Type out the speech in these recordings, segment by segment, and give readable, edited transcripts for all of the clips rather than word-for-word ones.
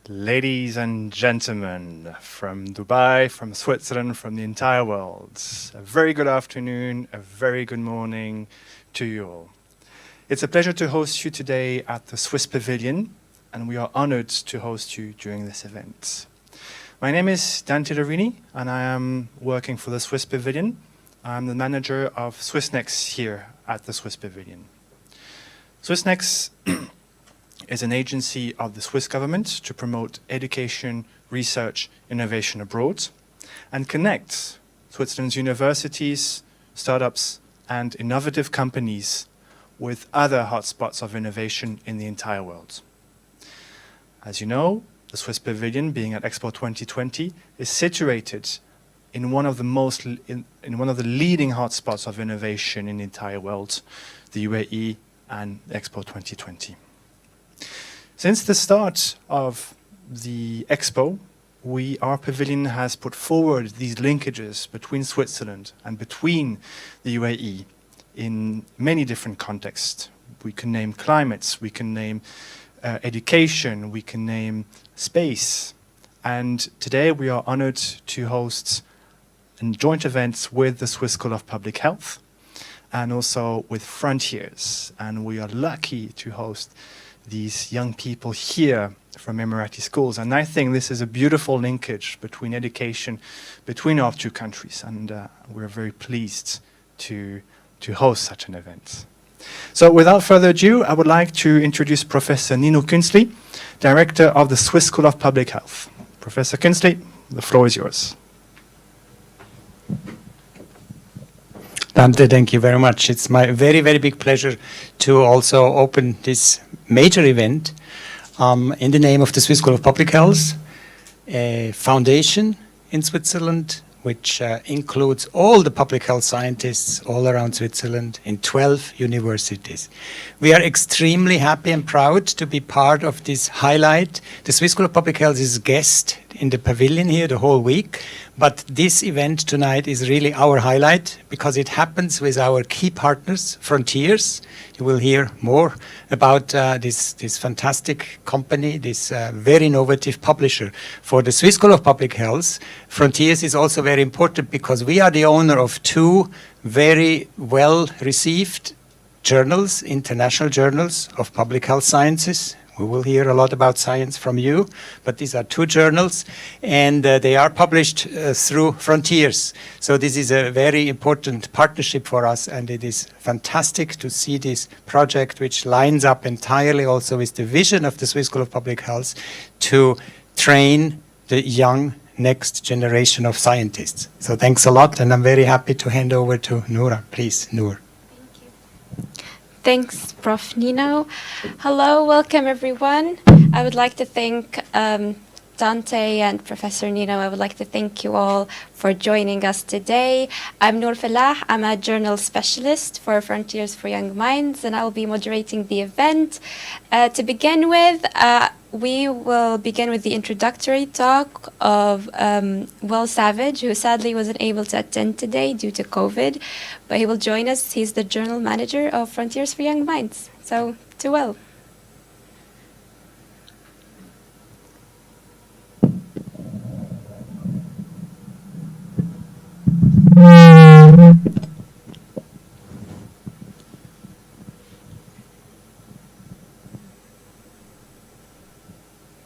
Ladies and gentlemen, from Dubai, from Switzerland, from the entire world, a very good afternoon, a very good morning to you all. It's a pleasure to host you today at the Swiss Pavilion, and we are honored to host you during this event. My name is Dante Larini, and I am working for the Swiss Pavilion. I'm the manager of SwissNex here at the Swiss Pavilion. SwissNex is an agency of the Swiss government to promote education, research, innovation abroad, and connect Switzerland's universities, startups, and innovative companies with other hotspots of innovation in the entire world. As you know, the Swiss Pavilion, being at Expo 2020, is situated in one of the leading hotspots of innovation in the entire world, the UAE and Expo 2020. Since the start of the Expo, our pavilion has put forward these linkages between Switzerland and between the UAE in many different contexts. We can name climates, we can name education, we can name space. And today we are honored to host joint events with the Swiss School of Public Health and also with Frontiers. And we are lucky to host these young people here from Emirati schools. And I think this is a beautiful linkage between education between our two countries. And we're very pleased to host such an event. So without further ado, I would like to introduce Professor Nino Künzli, Director of the Swiss School of Public Health. Professor Künzli, the floor is yours. Dante, thank you very much. It's my very, very big pleasure to also open this major event in the name of the Swiss School of Public Health, a foundation in Switzerland which includes all the public health scientists all around Switzerland in 12 universities. We are extremely happy and proud to be part of this highlight. The Swiss School of Public Health is a guest in the pavilion here the whole week, but this event tonight is really our highlight because it happens with our key partners, Frontiers. You will hear more about this fantastic company, this very innovative publisher. For the Swiss School of Public Health, Frontiers is also very important because we are the owner of two very well-received journals, international journals of public health sciences. We will hear a lot about science from you, but these are two journals, and they are published through Frontiers. So this is a very important partnership for us, and it is fantastic to see this project, which lines up entirely also with the vision of the Swiss School of Public Health to train the young next generation of scientists. So thanks a lot, and I'm very happy to hand over to Noura. Please, Nour. Thanks, Prof. Nino. Hello, welcome everyone. I would like to thank Dante and Professor Nino. I would like to thank you all for joining us today. I'm Nour Falah. I'm a journal specialist for Frontiers for Young Minds, and I will be moderating the event. To begin with, we will begin with the introductory talk of Will Savage, who sadly wasn't able to attend today due to COVID, but he will join us. He's the journal manager of Frontiers for Young Minds. So, to Will.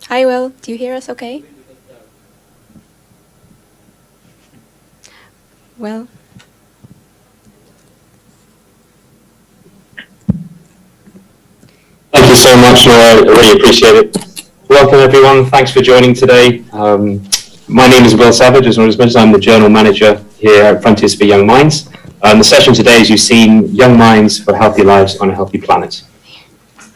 Hi, Will. Do you hear us okay? Well. Thank you so much, Noura. I really appreciate it. Welcome, everyone. Thanks for joining today. My name is Will Savage. As mentioned, I'm the journal manager here at Frontiers for Young Minds. The session today, as you've seen, Young Minds for Healthy Lives on a Healthy Planet.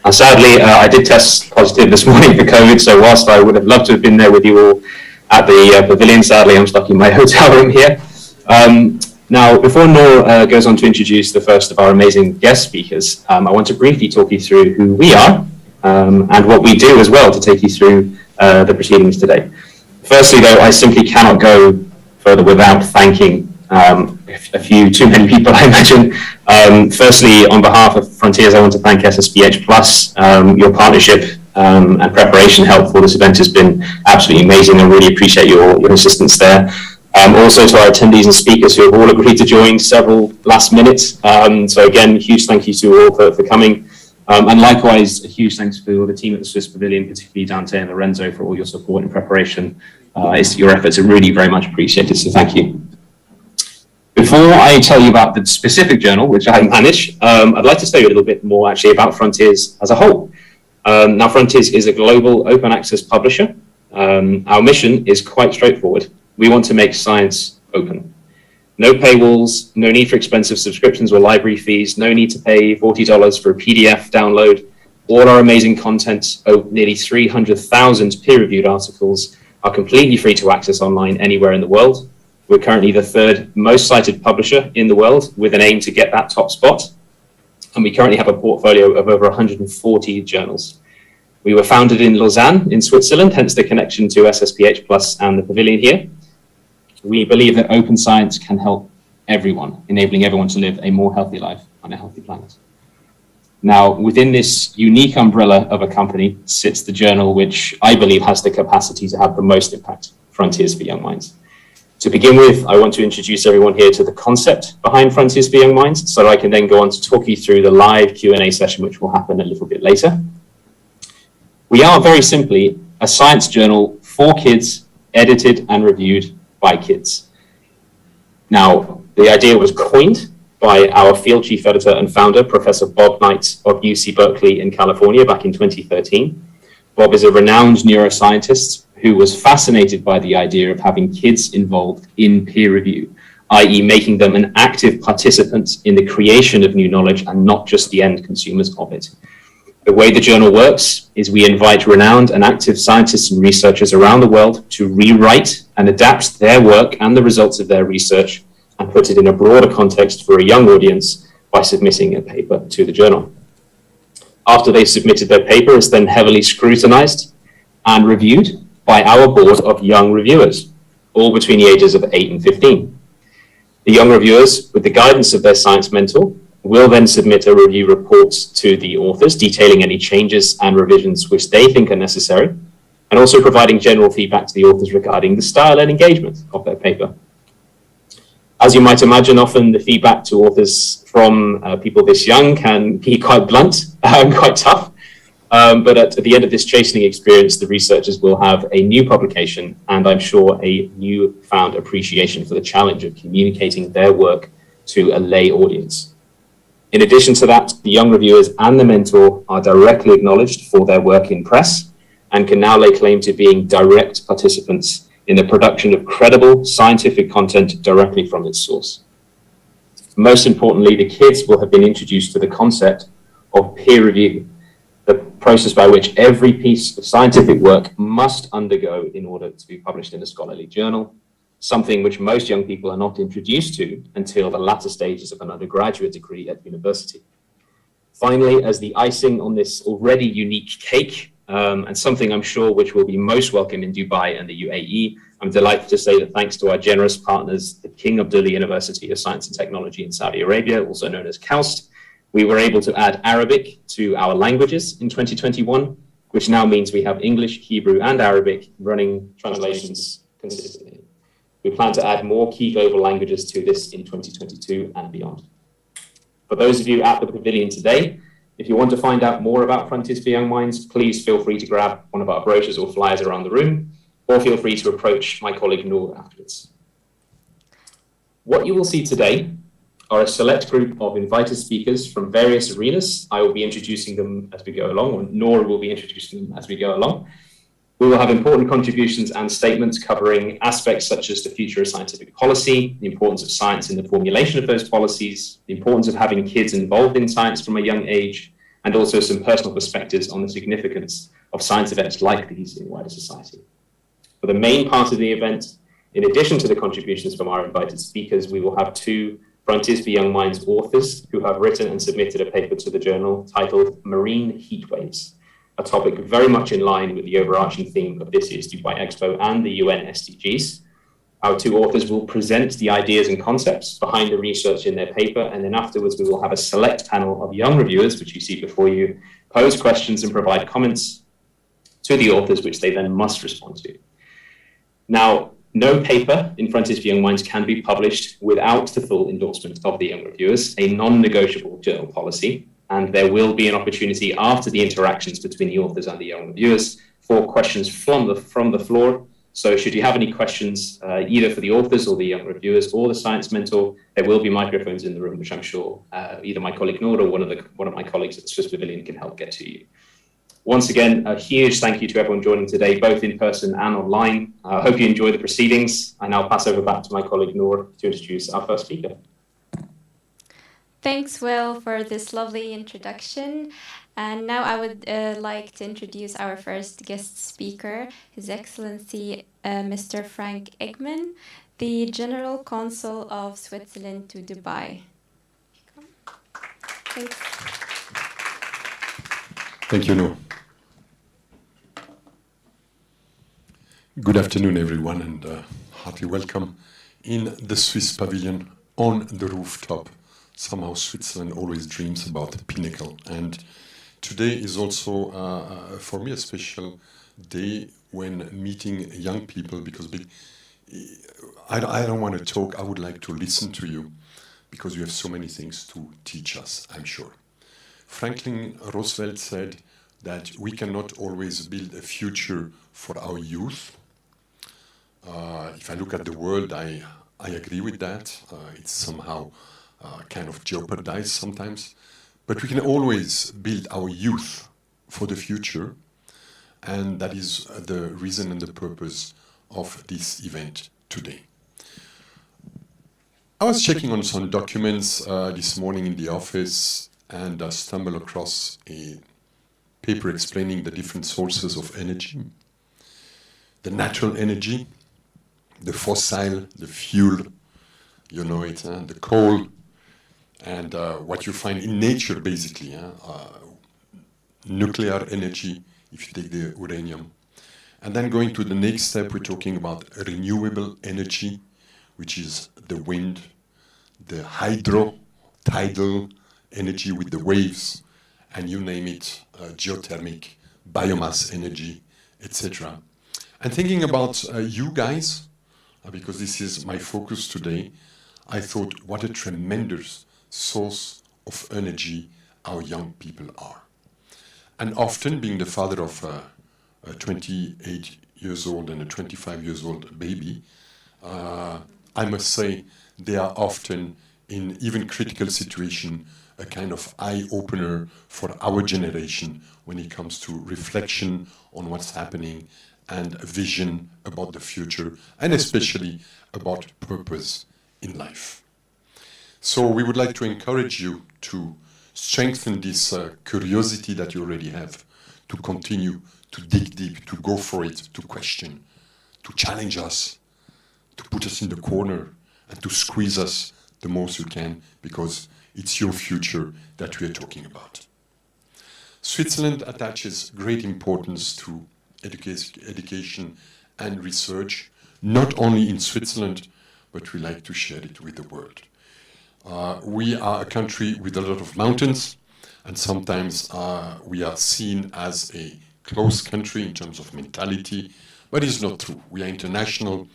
Sadly, I did test positive this morning for COVID, so whilst I would have loved to have been there with you all at the pavilion, sadly I'm stuck in my hotel room here. Now, before Nour goes on to introduce the first of our amazing guest speakers, I want to briefly talk you through who we are and what we do as well to take you through the proceedings today. Firstly, though, I simply cannot go further without thanking a few too many people, I imagine. Firstly, on behalf of Frontiers, I want to thank SSBH Plus. Your partnership and preparation help for this event has been absolutely amazing. I really appreciate your assistance there. Also to our attendees and speakers who have all agreed to join several last minutes. So again, huge thank you to you all for coming. And likewise, a huge thanks to the team at the Swiss Pavilion, particularly Dante and Lorenzo, for all your support and preparation. Your efforts are really very much appreciated, so thank you. Before I tell you about the specific journal, which I manage, I'd like to tell you a little bit more actually about Frontiers as a whole. Now, Frontiers is a global open access publisher. Our mission is quite straightforward. We want to make science open. No paywalls, no need for expensive subscriptions or library fees, no need to pay $40 for a PDF download. All our amazing content, nearly 300,000 peer-reviewed articles, are completely free to access online anywhere in the world. We're currently the third most cited publisher in the world with an aim to get that top spot. And we currently have a portfolio of over 140 journals. We were founded in Lausanne in Switzerland, hence the connection to SSPH Plus and the Pavilion here. We believe that open science can help everyone, enabling everyone to live a more healthy life on a healthy planet. Now, within this unique umbrella of a company sits the journal which I believe has the capacity to have the most impact, Frontiers for Young Minds. To begin with, I want to introduce everyone here to the concept behind Frontiers for Young Minds, so I can then go on to talk you through the live Q&A session, which will happen a little bit later. We are very simply a science journal for kids, edited and reviewed by kids. Now, the idea was coined by our field chief editor and founder, Professor Bob Knight of UC Berkeley in California back in 2013. Bob is a renowned neuroscientist who was fascinated by the idea of having kids involved in peer review, i.e. making them an active participant in the creation of new knowledge and not just the end consumers of it. The way the journal works is we invite renowned and active scientists and researchers around the world to rewrite and adapt their work and the results of their research and put it in a broader context for a young audience by submitting a paper to the journal. After they've submitted their paper, it's then heavily scrutinized and reviewed by our board of young reviewers, all between the ages of 8 and 15. The young reviewers, with the guidance of their science mentor, will then submit a review report to the authors detailing any changes and revisions which they think are necessary, and also providing general feedback to the authors regarding the style and engagement of their paper. As you might imagine, often the feedback to authors from people this young can be quite blunt and quite tough. But at the end of this chastening experience, the researchers will have a new publication and I'm sure a newfound appreciation for the challenge of communicating their work to a lay audience. In addition to that, the young reviewers and the mentor are directly acknowledged for their work in press and can now lay claim to being direct participants in the production of credible scientific content directly from its source. Most importantly, the kids will have been introduced to the concept of peer review, the process by which every piece of scientific work must undergo in order to be published in a scholarly journal, something which most young people are not introduced to until the latter stages of an undergraduate degree at university. Finally, as the icing on this already unique cake, and something I'm sure which will be most welcome in Dubai and the UAE, I'm delighted to say that thanks to our generous partners, the King Abdullah University of Science and Technology in Saudi Arabia, also known as KAUST, we were able to add Arabic to our languages in 2021, which now means we have English, Hebrew, and Arabic running translations consistently. We plan to add more key global languages to this in 2022 and beyond. For those of you at the Pavilion today, if you want to find out more about Frontiers for Young Minds, please feel free to grab one of our brochures or flyers around the room, or feel free to approach my colleague Noor afterwards. What you will see today are a select group of invited speakers from various arenas. I will be introducing them as we go along, or Noor will be introducing them as we go along. We will have important contributions and statements covering aspects such as the future of scientific policy, the importance of science in the formulation of those policies, the importance of having kids involved in science from a young age, and also some personal perspectives on the significance of science events like these in wider society. For the main part of the event, in addition to the contributions from our invited speakers, we will have two Frontiers for Young Minds authors who have written and submitted a paper to the journal titled Marine Heatwaves, a topic very much in line with the overarching theme of this year's Dubai Expo and the UN SDGs. Our two authors will present the ideas and concepts behind the research in their paper, and then afterwards we will have a select panel of young reviewers, which you see before you, pose questions and provide comments, to the authors, which they then must respond to. Now, no paper in Frontiers for Young Minds can be published without the full endorsement of the young reviewers, a non-negotiable journal policy, and there will be an opportunity after the interactions between the authors and the young reviewers for questions from the floor. So should you have any questions, either for the authors or the young reviewers or the science mentor, there will be microphones in the room, which I'm sure either my colleague Nord or one of my colleagues at the Swiss Pavilion can help get to you. Once again, a huge thank you to everyone joining today, both in person and online. I hope you enjoy the proceedings. I now pass over back to my colleague Noor to introduce our first speaker. Thanks, Will, for this lovely introduction. And now I would like to introduce our first guest speaker, His Excellency Mr. Frank Eggman, the General Consul of Switzerland to Dubai. Thanks. Thank you, Noor. Good afternoon, everyone, and hearty welcome in the Swiss Pavilion on the rooftop. Somehow Switzerland always dreams about the pinnacle, and today is also for me a special day when meeting young people, because I don't want to talk, I would like to listen to you, because you have so many things to teach us, I'm sure. Franklin Roosevelt said that we cannot always build a future for our youth. If I look at the world, I agree with that. It's somehow kind of jeopardized sometimes. But we can always build our youth for the future. And that is the reason and the purpose of this event today. I was checking on some documents this morning in the office and stumbled across a paper explaining the different sources of energy. The natural energy, the fossil, the fuel, you know it, the coal, and what you find in nature, basically. Nuclear energy, if you take the uranium. And then going to the next step, we're talking about renewable energy, which is the wind, the hydro, tidal energy with the waves, and you name it, geothermic, biomass energy, etc. And thinking about you guys, because this is my focus today, I thought what a tremendous source of energy our young people are. And often, being the father of a 28 years old and a 25 years old baby, I must say they are often in even critical situation, a kind of eye-opener for our generation when it comes to reflection on what's happening and a vision about the future, and especially about purpose in life. So we would like to encourage you to strengthen this curiosity that you already have, to continue to dig deep, to go for it, to question, to challenge us, to put us in the corner, and to squeeze us the most you can, because it's your future that we are talking about. Switzerland attaches great importance to education and research, not only in Switzerland, but we like to share it with the world. We are a country with a lot of mountains, and sometimes we are seen as a closed country in terms of mentality, but it's not true. We are international.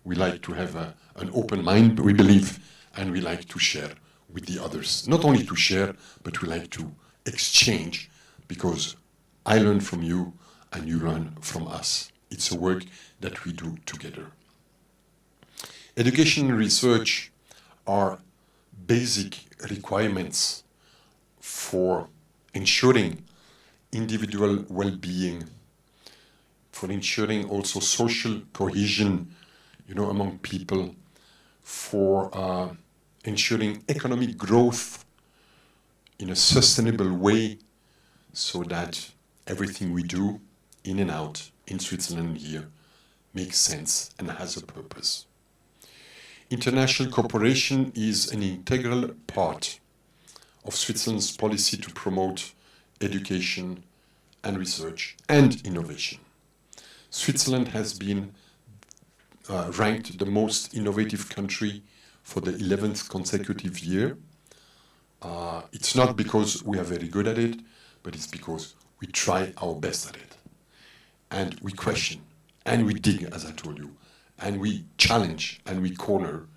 We like to have an open mind, we believe, and we like to share with the others. Not only to share, but we like to exchange, because I learn from you and you learn from us. It's a work that we do together. Education and research are basic requirements for ensuring individual well-being, for ensuring also social cohesion, among people, for ensuring economic growth in a sustainable way, so that everything we do in and out in Switzerland here makes sense and has a purpose. International cooperation is an integral part of Switzerland's policy to promote education and research and innovation. Switzerland has been ranked the most innovative country for the 11th consecutive year. It's not because we are very good at it, but it's because we try our best at it. and we question, and we dig, as I told you, and we challenge, and we corner.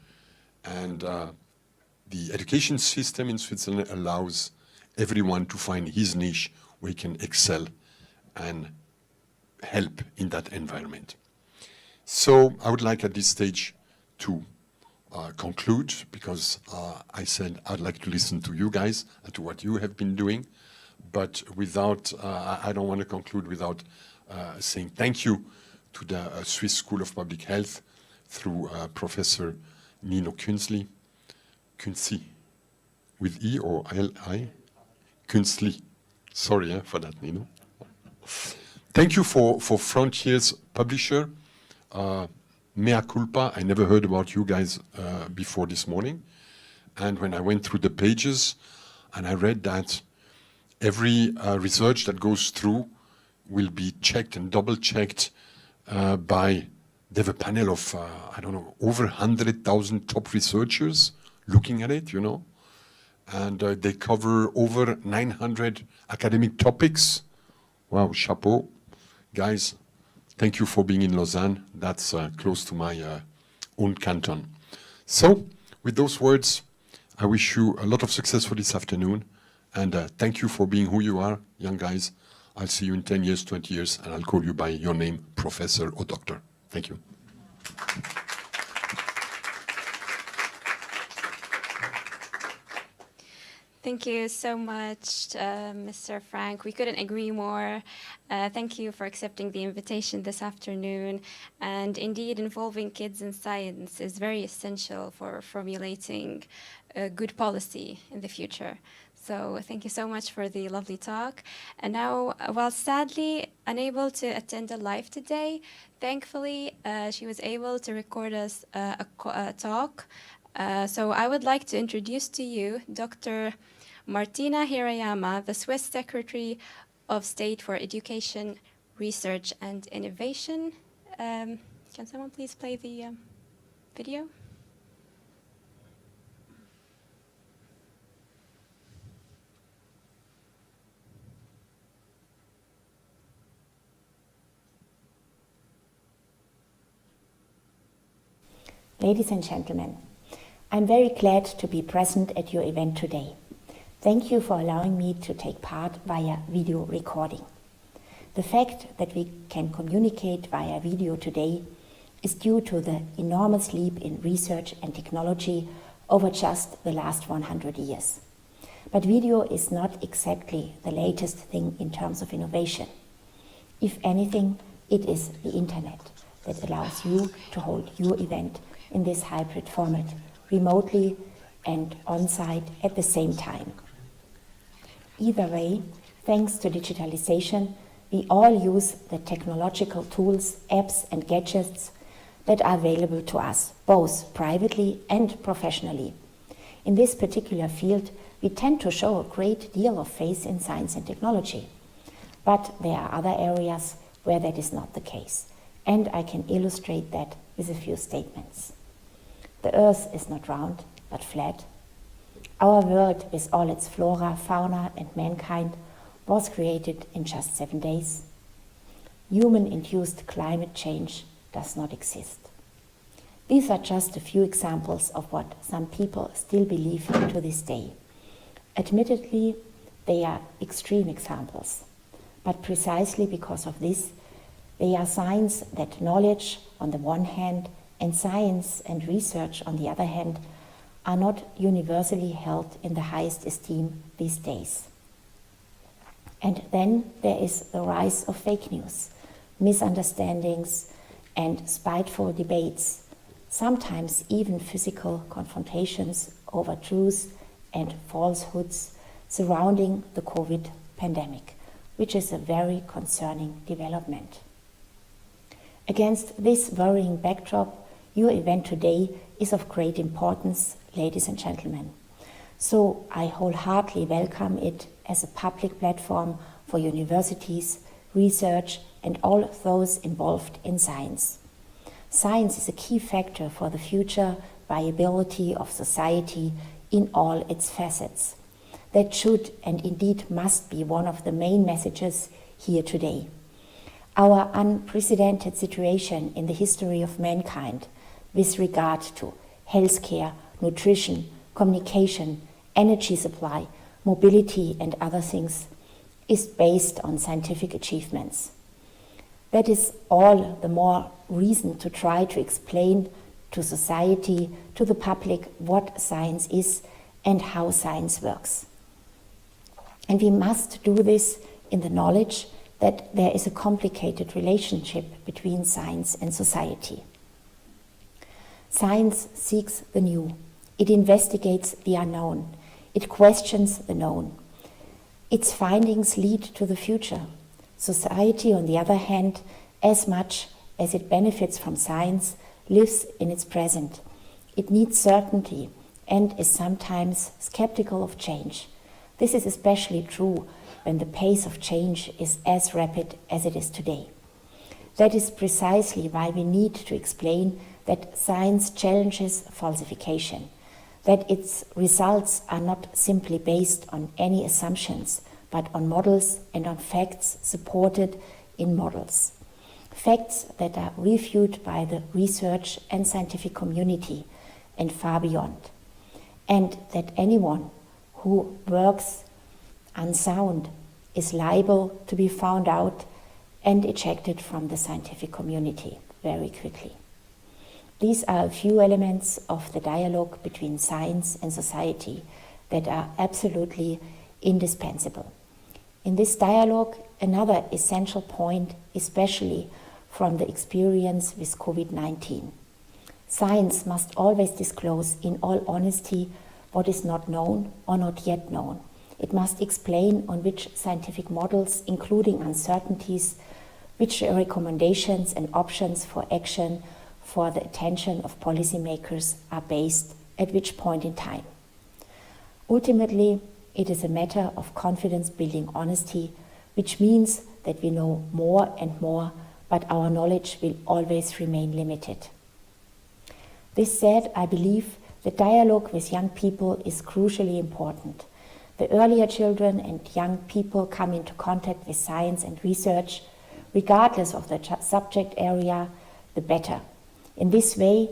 And the education system in Switzerland allows everyone to find his niche where he can excel and help in that environment. So I would like at this stage to conclude, because I said I'd like to listen to you guys and to what you have been doing, but without, I don't want to conclude without saying thank you to the Swiss School of Public Health through Professor Nino Künzli, with E or L-I? Künzli. Sorry for that, Nino. Thank you for Frontiers Publisher. Mea culpa, I never heard about you guys before this morning. And when I went through the pages and I read that every research that goes through will be checked and double-checked by, they have a panel of, I don't know, over 100,000 top researchers looking at it, you know. And they cover over 900 academic topics. Wow, chapeau. Guys, thank you for being in Lausanne. That's close to my own canton. So, with those words, I wish you a lot of success for this afternoon. And thank you for being who you are, young guys. I'll see you in 10 years, 20 years, and I'll call you by your name, professor or doctor. Thank you. Thank you so much, Mr. Frank. We couldn't agree more. Thank you for accepting the invitation this afternoon. And indeed, involving kids in science is very essential for formulating a good policy in the future. So thank you so much for the lovely talk. And now, while sadly unable to attend live today, thankfully, she was able to record us a talk. So I would like to introduce to you Dr. Martina Hirayama, the Swiss Secretary of State for Education, Research and Innovation. Can someone please play the video? Ladies and gentlemen, I'm very glad to be present at your event today. Thank you for allowing me to take part via video recording. The fact that we can communicate via video today is due to the enormous leap in research and technology over just the last 100 years. But video is not exactly the latest thing in terms of innovation. If anything, it is the internet that allows you to hold your event in this hybrid format, remotely and on-site at the same time. Either way, thanks to digitalization, we all use the technological tools, apps and gadgets that are available to us, both privately and professionally. In this particular field, we tend to show a great deal of faith in science and technology. But there are other areas where that is not the case, and I can illustrate that with a few statements. The Earth is not round, but flat. Our world, with all its flora, fauna, and mankind, was created in just 7 days. Human-induced climate change does not exist. These are just a few examples of what some people still believe to this day. Admittedly, they are extreme examples, but precisely because of this, they are signs that knowledge, on the one hand, and science and research, on the other hand, are not universally held in the highest esteem these days. And then there is the rise of fake news, misunderstandings, and spiteful debates, sometimes even physical confrontations over truths and falsehoods surrounding the COVID pandemic, which is a very concerning development. Against this worrying backdrop, your event today is of great importance, ladies and gentlemen. So I wholeheartedly welcome it as a public platform for universities, research, and all those involved in science. Science is a key factor for the future viability of society in all its facets. That should and indeed must be one of the main messages here today. Our unprecedented situation in the history of mankind with regard to healthcare, nutrition, communication, energy supply, mobility and other things is based on scientific achievements. That is all the more reason to try to explain to society, to the public, what science is and how science works. And we must do this in the knowledge that there is a complicated relationship between science and society. Science seeks the new. It investigates the unknown. It questions the known. Its findings lead to the future. Society, on the other hand, as much as it benefits from science, lives in its present. It needs certainty and is sometimes skeptical of change. This is especially true when the pace of change is as rapid as it is today. That is precisely why we need to explain that science challenges falsification, that its results are not simply based on any assumptions, but on models and on facts supported in models. Facts that are reviewed by the research and scientific community and far beyond. And that anyone who works unsound is liable to be found out and ejected from the scientific community very quickly. These are a few elements of the dialogue between science and society that are absolutely indispensable. In this dialogue, another essential point, especially from the experience with COVID-19. Science must always disclose in all honesty what is not known or not yet known. It must explain on which scientific models, including uncertainties, which recommendations and options for action for the attention of policymakers are based at which point in time. Ultimately, it is a matter of confidence-building honesty, which means that we know more and more, but our knowledge will always remain limited. This said, I believe that dialogue with young people is crucially important. The earlier children and young people come into contact with science and research, regardless of the subject area, the better. In this way,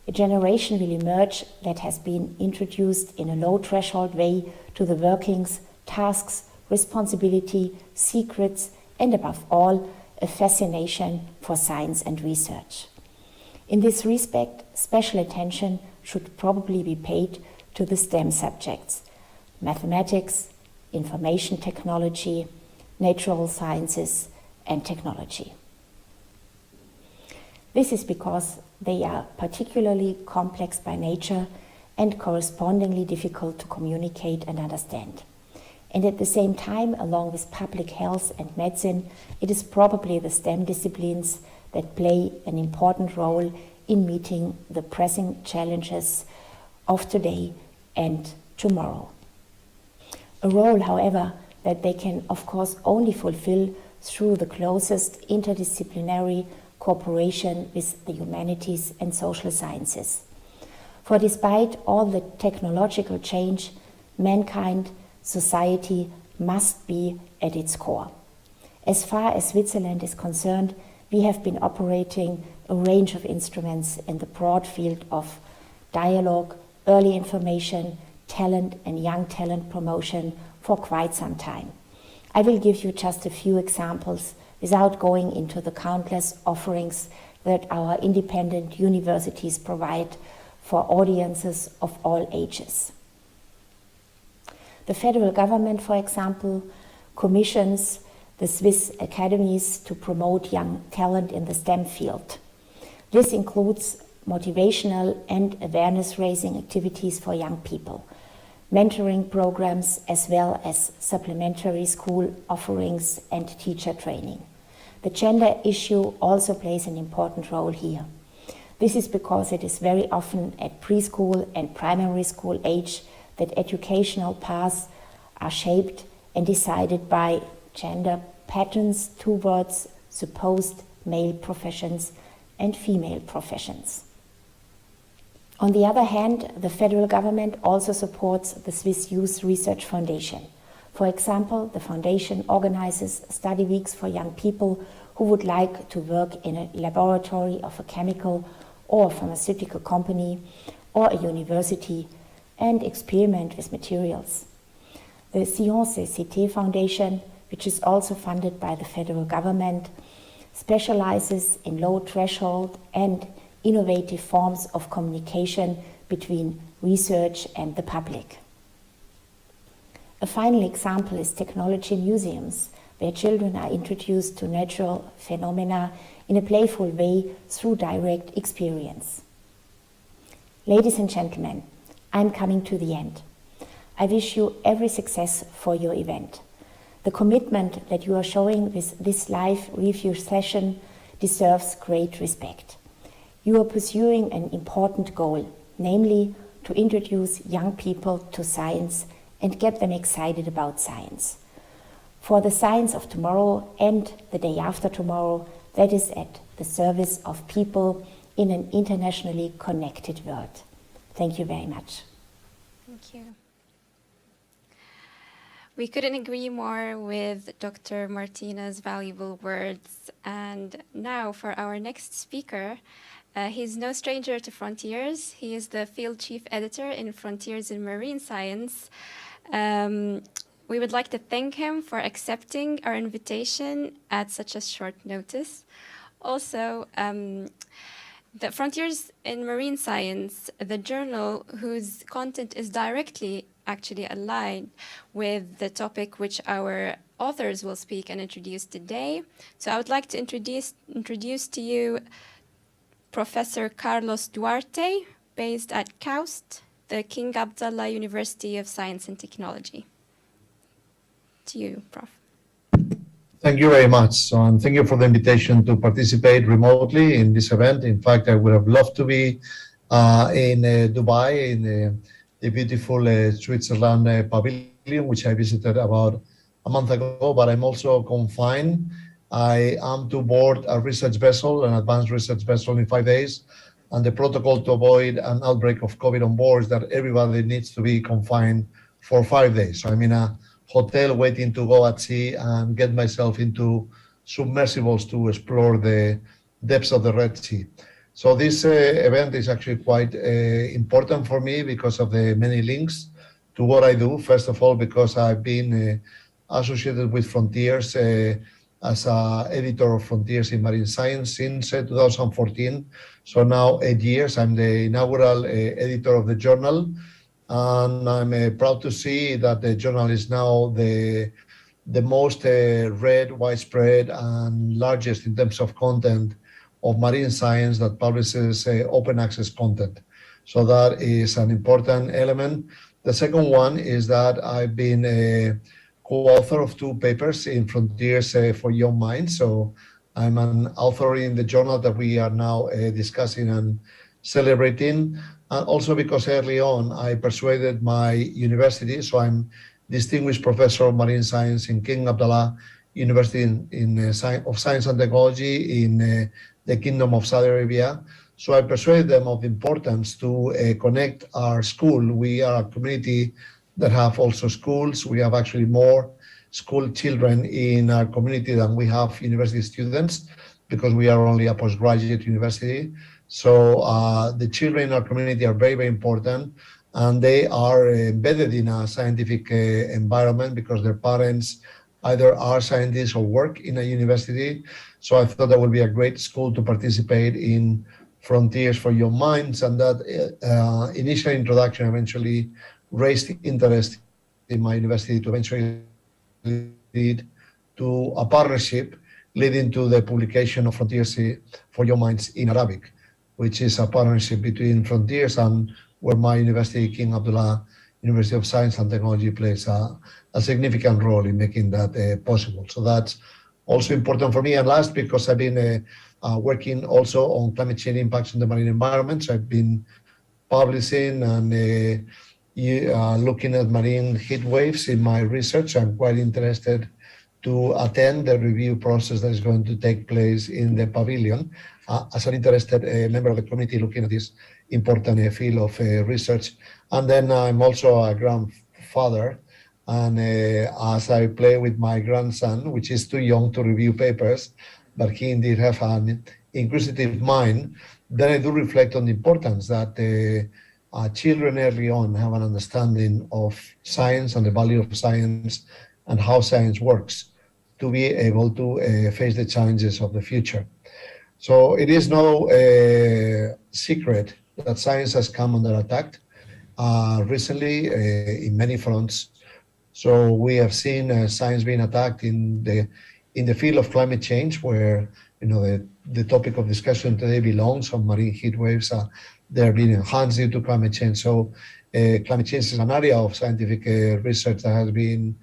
a generation will emerge that has been introduced in a low-threshold way to the workings, tasks, responsibility, secrets, and above all, a fascination for science and research. In this respect, special attention should probably be paid to the STEM subjects: mathematics, information technology, natural sciences, and technology. This is because they are particularly complex by nature and correspondingly difficult to communicate and understand. And at the same time, along with public health and medicine, it is probably the STEM disciplines that play an important role in meeting the pressing challenges of today and tomorrow. A role, however, that they can of course only fulfill through the closest interdisciplinary cooperation with the humanities and social sciences. For despite all the technological change, mankind, society must be at its core. As far as Switzerland is concerned, we have been operating a range of instruments in the broad field of dialogue, early information, talent and young talent promotion for quite some time. I will give you just a few examples without going into the countless offerings that our independent universities provide for audiences of all ages. The federal government, for example, commissions the Swiss academies to promote young talent in the STEM field. This includes motivational and awareness-raising activities for young people, mentoring programs, as well as supplementary school offerings and teacher training. The gender issue also plays an important role here. This is because it is very often at preschool and primary school age that educational paths are shaped and decided by gender patterns towards supposed male professions and female professions. On the other hand, the federal government also supports the Swiss Youth Research Foundation. For example, the foundation organizes study weeks for young people who would like to work in a laboratory of a chemical or pharmaceutical company or a university and experiment with materials. The Sciences et Cité Foundation, which is also funded by the federal government, specializes in low threshold and innovative forms of communication between research and the public. A final example is technology museums, where children are introduced to natural phenomena in a playful way through direct experience. Ladies and gentlemen, I'm coming to the end. I wish you every success for your event. The commitment that you are showing with this live review session deserves great respect. You are pursuing an important goal, namely to introduce young people to science and get them excited about science. For the science of tomorrow and the day after tomorrow, that is at the service of people in an internationally connected world. Thank you very much. Thank you. We couldn't agree more with Dr. Martina's valuable words. And now for our next speaker. He's no stranger to Frontiers. He is the field chief editor in Frontiers in Marine Science. We would like to thank him for accepting our invitation at such a short notice. Also, the Frontiers in Marine Science, the journal whose content is directly actually aligned with the topic which our authors will speak and introduce today. So I would like to introduce to you Professor Carlos Duarte, based at KAUST, the King Abdullah University of Science and Technology. To you, Prof. Thank you very much. And thank you for the invitation to participate remotely in this event. In fact, I would have loved to be in Dubai, in the beautiful Switzerland Pavilion, which I visited about a month ago, but I'm also confined. I am to board a research vessel, an advanced research vessel in 5 days, and the protocol to avoid an outbreak of COVID on board is that everybody needs to be confined for 5 days. So I'm in a hotel waiting to go at sea and get myself into submersibles to explore the depths of the Red Sea. So this event is actually quite important for me because of the many links to what I do. First of all, because I've been associated with Frontiers as an editor of Frontiers in Marine Science since 2014. So now 8 years. I'm the inaugural editor of the journal. And I'm proud to see that the journal is now the most read, widespread, and largest in terms of content of marine science that publishes open access content. So that is an important element. The second one is that I've been a co-author of 2 papers in Frontiers for Young Minds. So I'm an author in the journal that we are now discussing and celebrating. And also because early on I persuaded my university, so I'm distinguished professor of marine science in King Abdullah University of Science and Technology in the Kingdom of Saudi Arabia. So I persuaded them of the importance to connect our school. We are a community that have also schools. We have actually more school children in our community than we have university students because we are only a postgraduate university. So the children in our community are very, very important, and they are embedded in a scientific environment because their parents either are scientists or work in a university. So I thought that would be a great school to participate in Frontiers for Young Minds, and that initial introduction eventually raised interest in my university to eventually lead to a partnership leading to the publication of Frontiers for Young Minds in Arabic, which is a partnership between Frontiers and where my university, King Abdullah University of Science and Technology, plays a significant role in making that possible. So that's also important for me. And last, because I've been working also on climate change impacts on the marine environment, so I've been publishing and looking at marine heat waves in my research. I'm quite interested to attend the review process that is going to take place in the Pavilion as an interested member of the committee looking at this important field of research. And then I'm also a grandfather, and as I play with my grandson, which is too young to review papers, but he indeed have an inquisitive mind, then I do reflect on the importance that children early on have an understanding of science and the value of science and how science works to be able to face the challenges of the future. So it is no secret that science has come under attack recently in many fronts. So we have seen science being attacked in the field of climate change, where the topic of discussion today belongs on marine heat waves. They're being enhanced due to climate change. So climate change is an area of scientific research that has been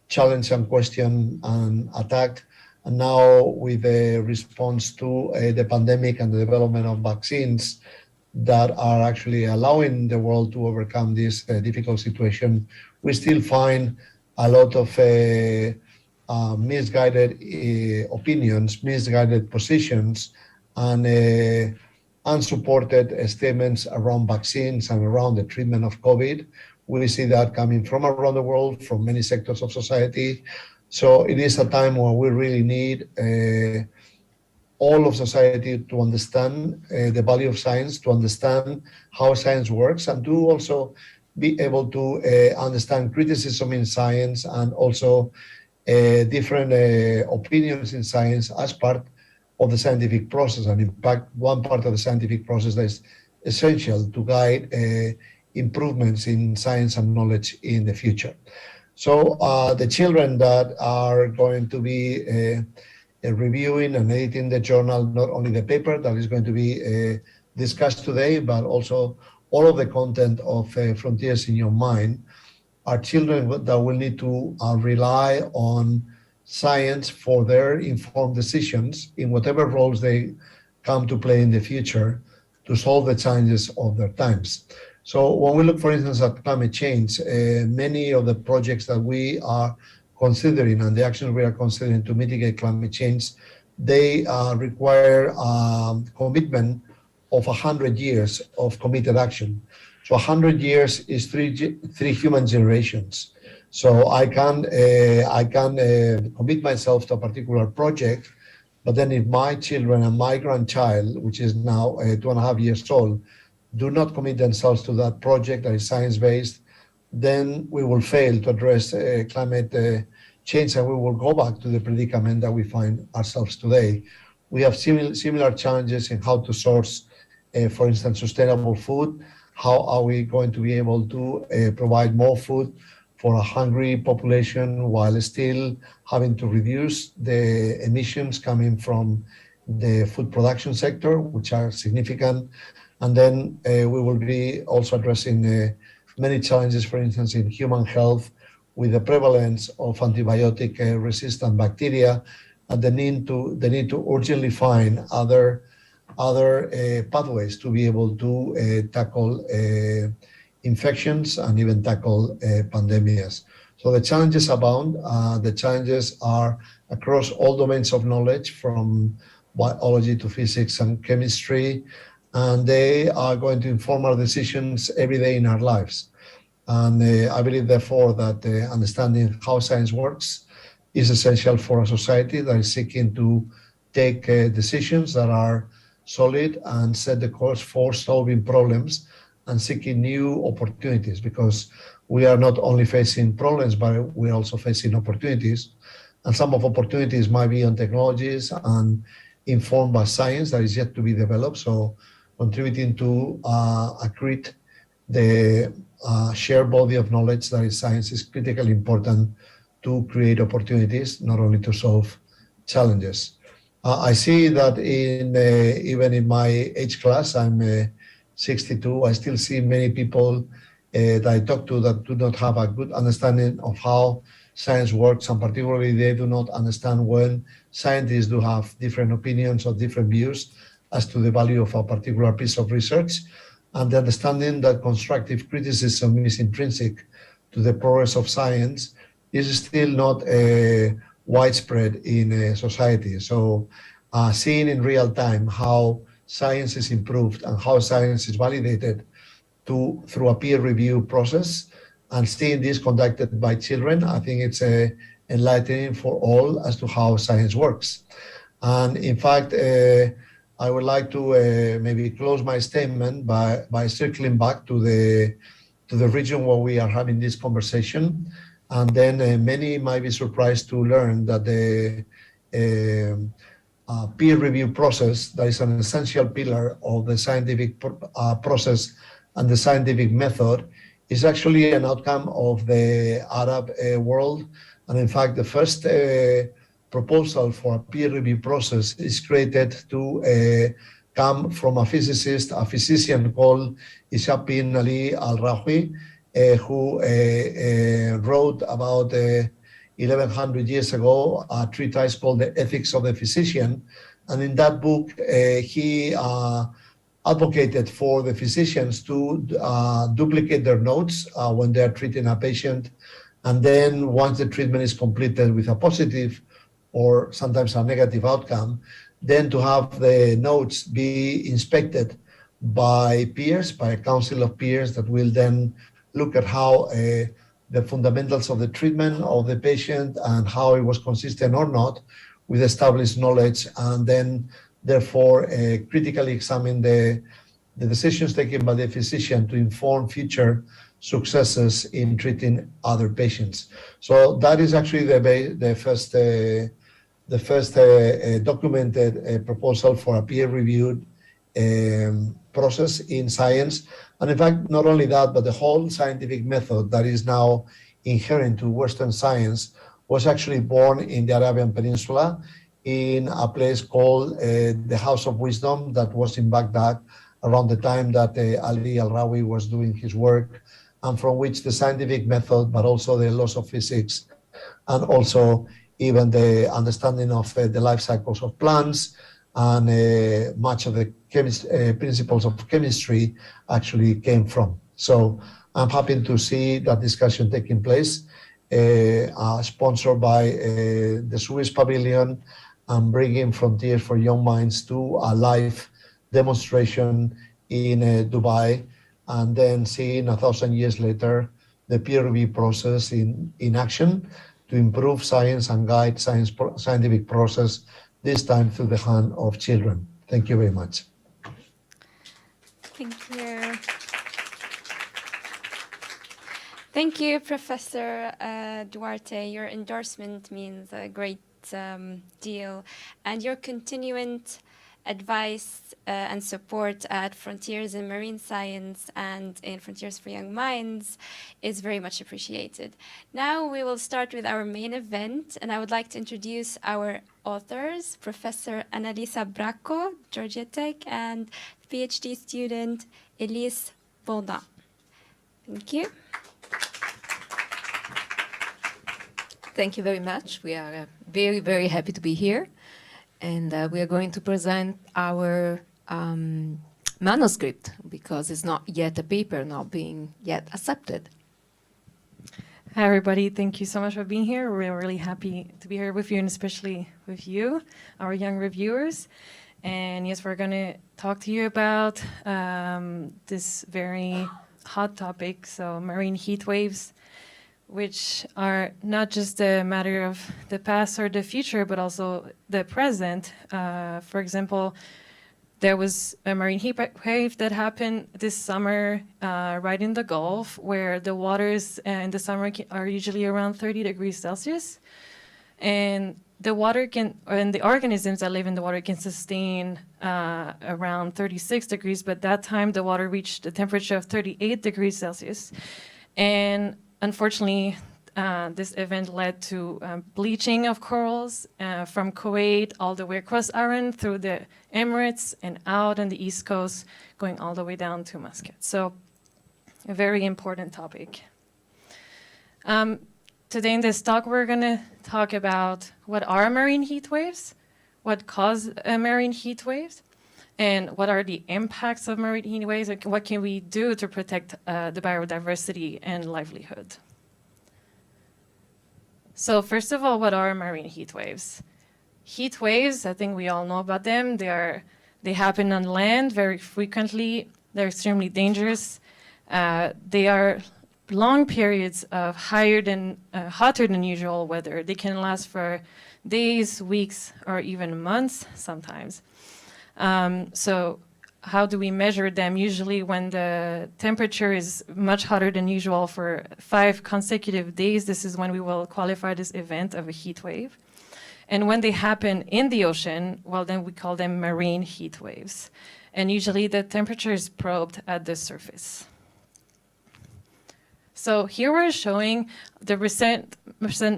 challenged and questioned and attacked. And now with a response to the pandemic and the development of vaccines that are actually allowing the world to overcome this difficult situation, we still find a lot of misguided opinions, misguided positions, and unsupported statements around vaccines and around the treatment of COVID. We see that coming from around the world, from many sectors of society. So it is a time where we really need all of society to understand the value of science, to understand how science works, and to also be able to understand criticism in science and also different opinions in science as part of the scientific process. And in fact, one part of the scientific process that is essential to guide improvements in science and knowledge in the future. So the children that are going to be reviewing and editing the journal, not only the paper that is going to be discussed today, but also all of the content of Frontiers in Your Mind, are children that will need to rely on science for their informed decisions in whatever roles they come to play in the future to solve the challenges of their times. So when we look, for instance, at climate change, many of the projects that we are considering and the actions we are considering to mitigate climate change, they require commitment of 100 years of committed action. So 100 years is three human generations. So I can commit myself to a particular project, but then if my children and my grandchild, which is now 2.5 years old, do not commit themselves to that project that is science-based, then we will fail to address climate change, and we will go back to the predicament that we find ourselves today. We have similar challenges in how to source, for instance, sustainable food. How are we going to be able to provide more food for a hungry population while still having to reduce the emissions coming from the food production sector, which are significant? And then we will be also addressing many challenges, for instance, in human health, with the prevalence of antibiotic resistant bacteria, and the need to urgently find other pathways to be able to tackle infections and even tackle pandemics. So the challenges abound. The challenges are across all domains of knowledge, from biology to physics and chemistry, and they are going to inform our decisions every day in our lives. And I believe, therefore, that understanding how science works is essential for a society that is seeking to take decisions that are solid and set the course for solving problems and seeking new opportunities, because we are not only facing problems, but we're also facing opportunities. And some of opportunities might be on technologies and informed by science that is yet to be developed. So contributing to accrete the shared body of knowledge that is science is critically important to create opportunities, not only to solve challenges. I see that even in my age class, I'm 62, I still see many people that I talk to that do not have a good understanding of how science works, and particularly they do not understand when scientists do have different opinions or different views as to the value of a particular piece of research, and the understanding that constructive criticism is intrinsic to the progress of science is still not widespread in society. So seeing in real time how science is improved and how science is validated through a peer review process, and seeing this conducted by children, I think it's enlightening for all as to how science works. And in fact, I would like to maybe close my statement by circling back to the region where we are having this conversation. And then many might be surprised to learn that the peer review process, that is an essential pillar of the scientific process and the scientific method, is actually an outcome of the Arab world. And in fact, the first proposal for a peer review process is created to come from a physicist, a physician called Ishaq bin Ali al-Rawi, who wrote about 1100 years ago a treatise called The Ethics of the Physician. And in that book, he advocated for the physicians to duplicate their notes when they are treating a patient. And then once the treatment is completed with a positive or sometimes a negative outcome, then to have the notes be inspected by peers, by a council of peers that will then look at how the fundamentals of the treatment of the patient and how it was consistent or not with established knowledge, and then therefore critically examine the decisions taken by the physician to inform future successes in treating other patients. So that is actually the first documented proposal for a peer-reviewed process in science. And in fact, not only that, but the whole scientific method that is now inherent to Western science was actually born in the Arabian Peninsula in a place called the House of Wisdom that was in Baghdad around the time that Ali al-Rawi was doing his work, and from which the scientific method, but also the laws of physics, and also even the understanding of the life cycles of plants and much of the principles of chemistry actually came from. So I'm happy to see that discussion taking place, sponsored by the Swiss Pavilion, and bringing Frontiers for Young Minds to a live demonstration in Dubai, and then seeing 1,000 years later the peer review process in action to improve science and guide scientific process, this time through the hand of children. Thank you very much. Thank you. Thank you, Professor Duarte. Your endorsement means a great deal, and your continuing advice and support at Frontiers in Marine Science and in Frontiers for Young Minds is very much appreciated. Now we will start with our main event, and I would like to introduce our authors, Professor Annalisa Bracco, Georgia Tech, and PhD student Elise Baudin. Thank you. Thank you very much. We are very, very happy to be here. And we are going to present our manuscript because it's not yet a paper, not being yet accepted. Hi, everybody. Thank you so much for being here. We're really happy to be here with you, and especially with you, our young reviewers. And yes, we're going to talk to you about this very hot topic, so marine heat waves, which are not just a matter of the past or the future, but also the present. For example, there was a marine heat wave that happened this summer right in the Gulf, where the waters in the summer are usually around 30 degrees Celsius. And the water and the organisms that live in the water can sustain around 36 degrees, but that time the water reached a temperature of 38 degrees Celsius. And unfortunately, this event led to bleaching of corals from Kuwait all the way across Iran through the Emirates and out on the East Coast, going all the way down to Muscat. So a very important topic. Today in this talk, we're going to talk about what are marine heat waves, what cause marine heat waves, and what are the impacts of marine heat waves, and what can we do to protect the biodiversity and livelihood. So first of all, what are marine heat waves? Heat waves, I think we all know about them. They happen on land very frequently. They're extremely dangerous. They are long periods of hotter than usual weather. They can last for days, weeks, or even months sometimes. So how do we measure them? Usually when the temperature is much hotter than usual for 5 consecutive days, this is when we will qualify this event of a heat wave. And when they happen in the ocean, well, then we call them marine heat waves. And usually the temperature is probed at the surface. So here we're showing the recent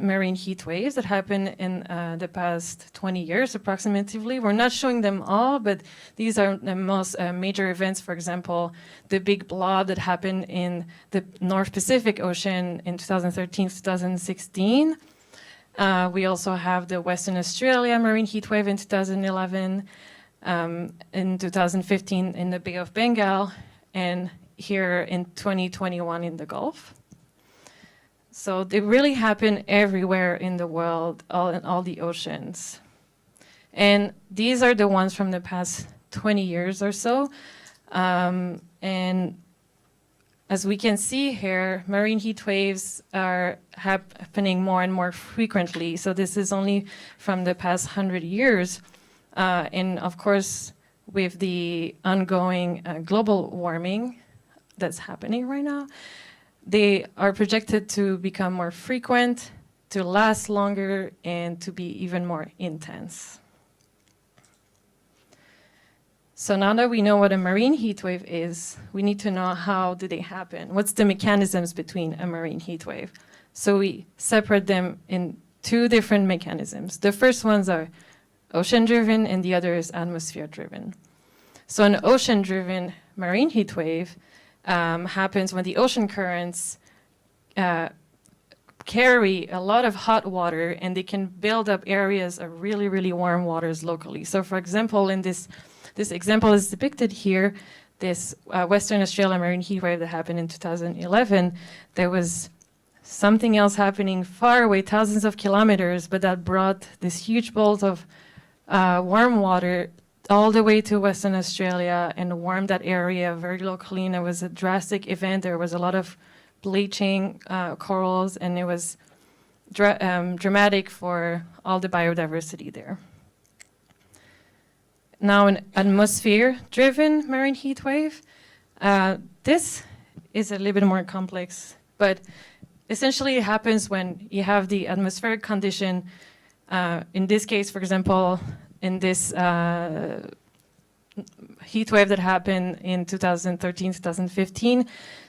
marine heat waves that happened in the past 20 years approximately. We're not showing them all, but these are the most major events. For example, the big blob that happened in the North Pacific Ocean in 2013-2016. We also have the Western Australia marine heat wave in 2011, in 2015 in the Bay of Bengal, and here in 2021 in the Gulf. So they really happen everywhere in the world, in all the oceans. And these are the ones from the past 20 years or so. And as we can see here, marine heat waves are happening more and more frequently. So this is only from the past 100 years. And of course, with the ongoing global warming that's happening right now, they are projected to become more frequent, to last longer, and to be even more intense. So now that we know what a marine heat wave is, we need to know how do they happen. What's the mechanisms between a marine heat wave? So we separate them in 2 different mechanisms. The first ones are ocean-driven and the other is atmosphere-driven. So an ocean-driven marine heat wave happens when the ocean currents carry a lot of hot water and they can build up areas of really, really warm waters locally. So for example, in this example is depicted here, this Western Australia marine heat wave that happened in 2011, there was something else happening far away, thousands of kilometers, but that brought this huge bolt of warm water all the way to Western Australia and warmed that area very locally. And it was a drastic event. There was a lot of bleaching corals, and it was dramatic for all the biodiversity there. Now, an atmosphere-driven marine heat wave. This is a little bit more complex, but essentially it happens when you have the atmospheric condition. In this case, for example, in this heat wave that happened in 2013, 2015,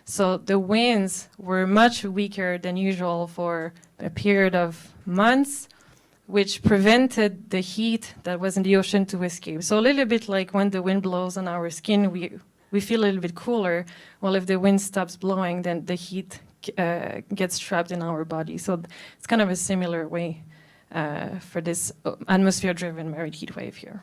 so the winds were much weaker than usual for a period of months, which prevented the heat that was in the ocean to escape. So a little bit like when the wind blows on our skin, we feel a little bit cooler. Well, if the wind stops blowing, then the heat gets trapped in our body. So it's kind of a similar way for this atmosphere-driven marine heat wave here.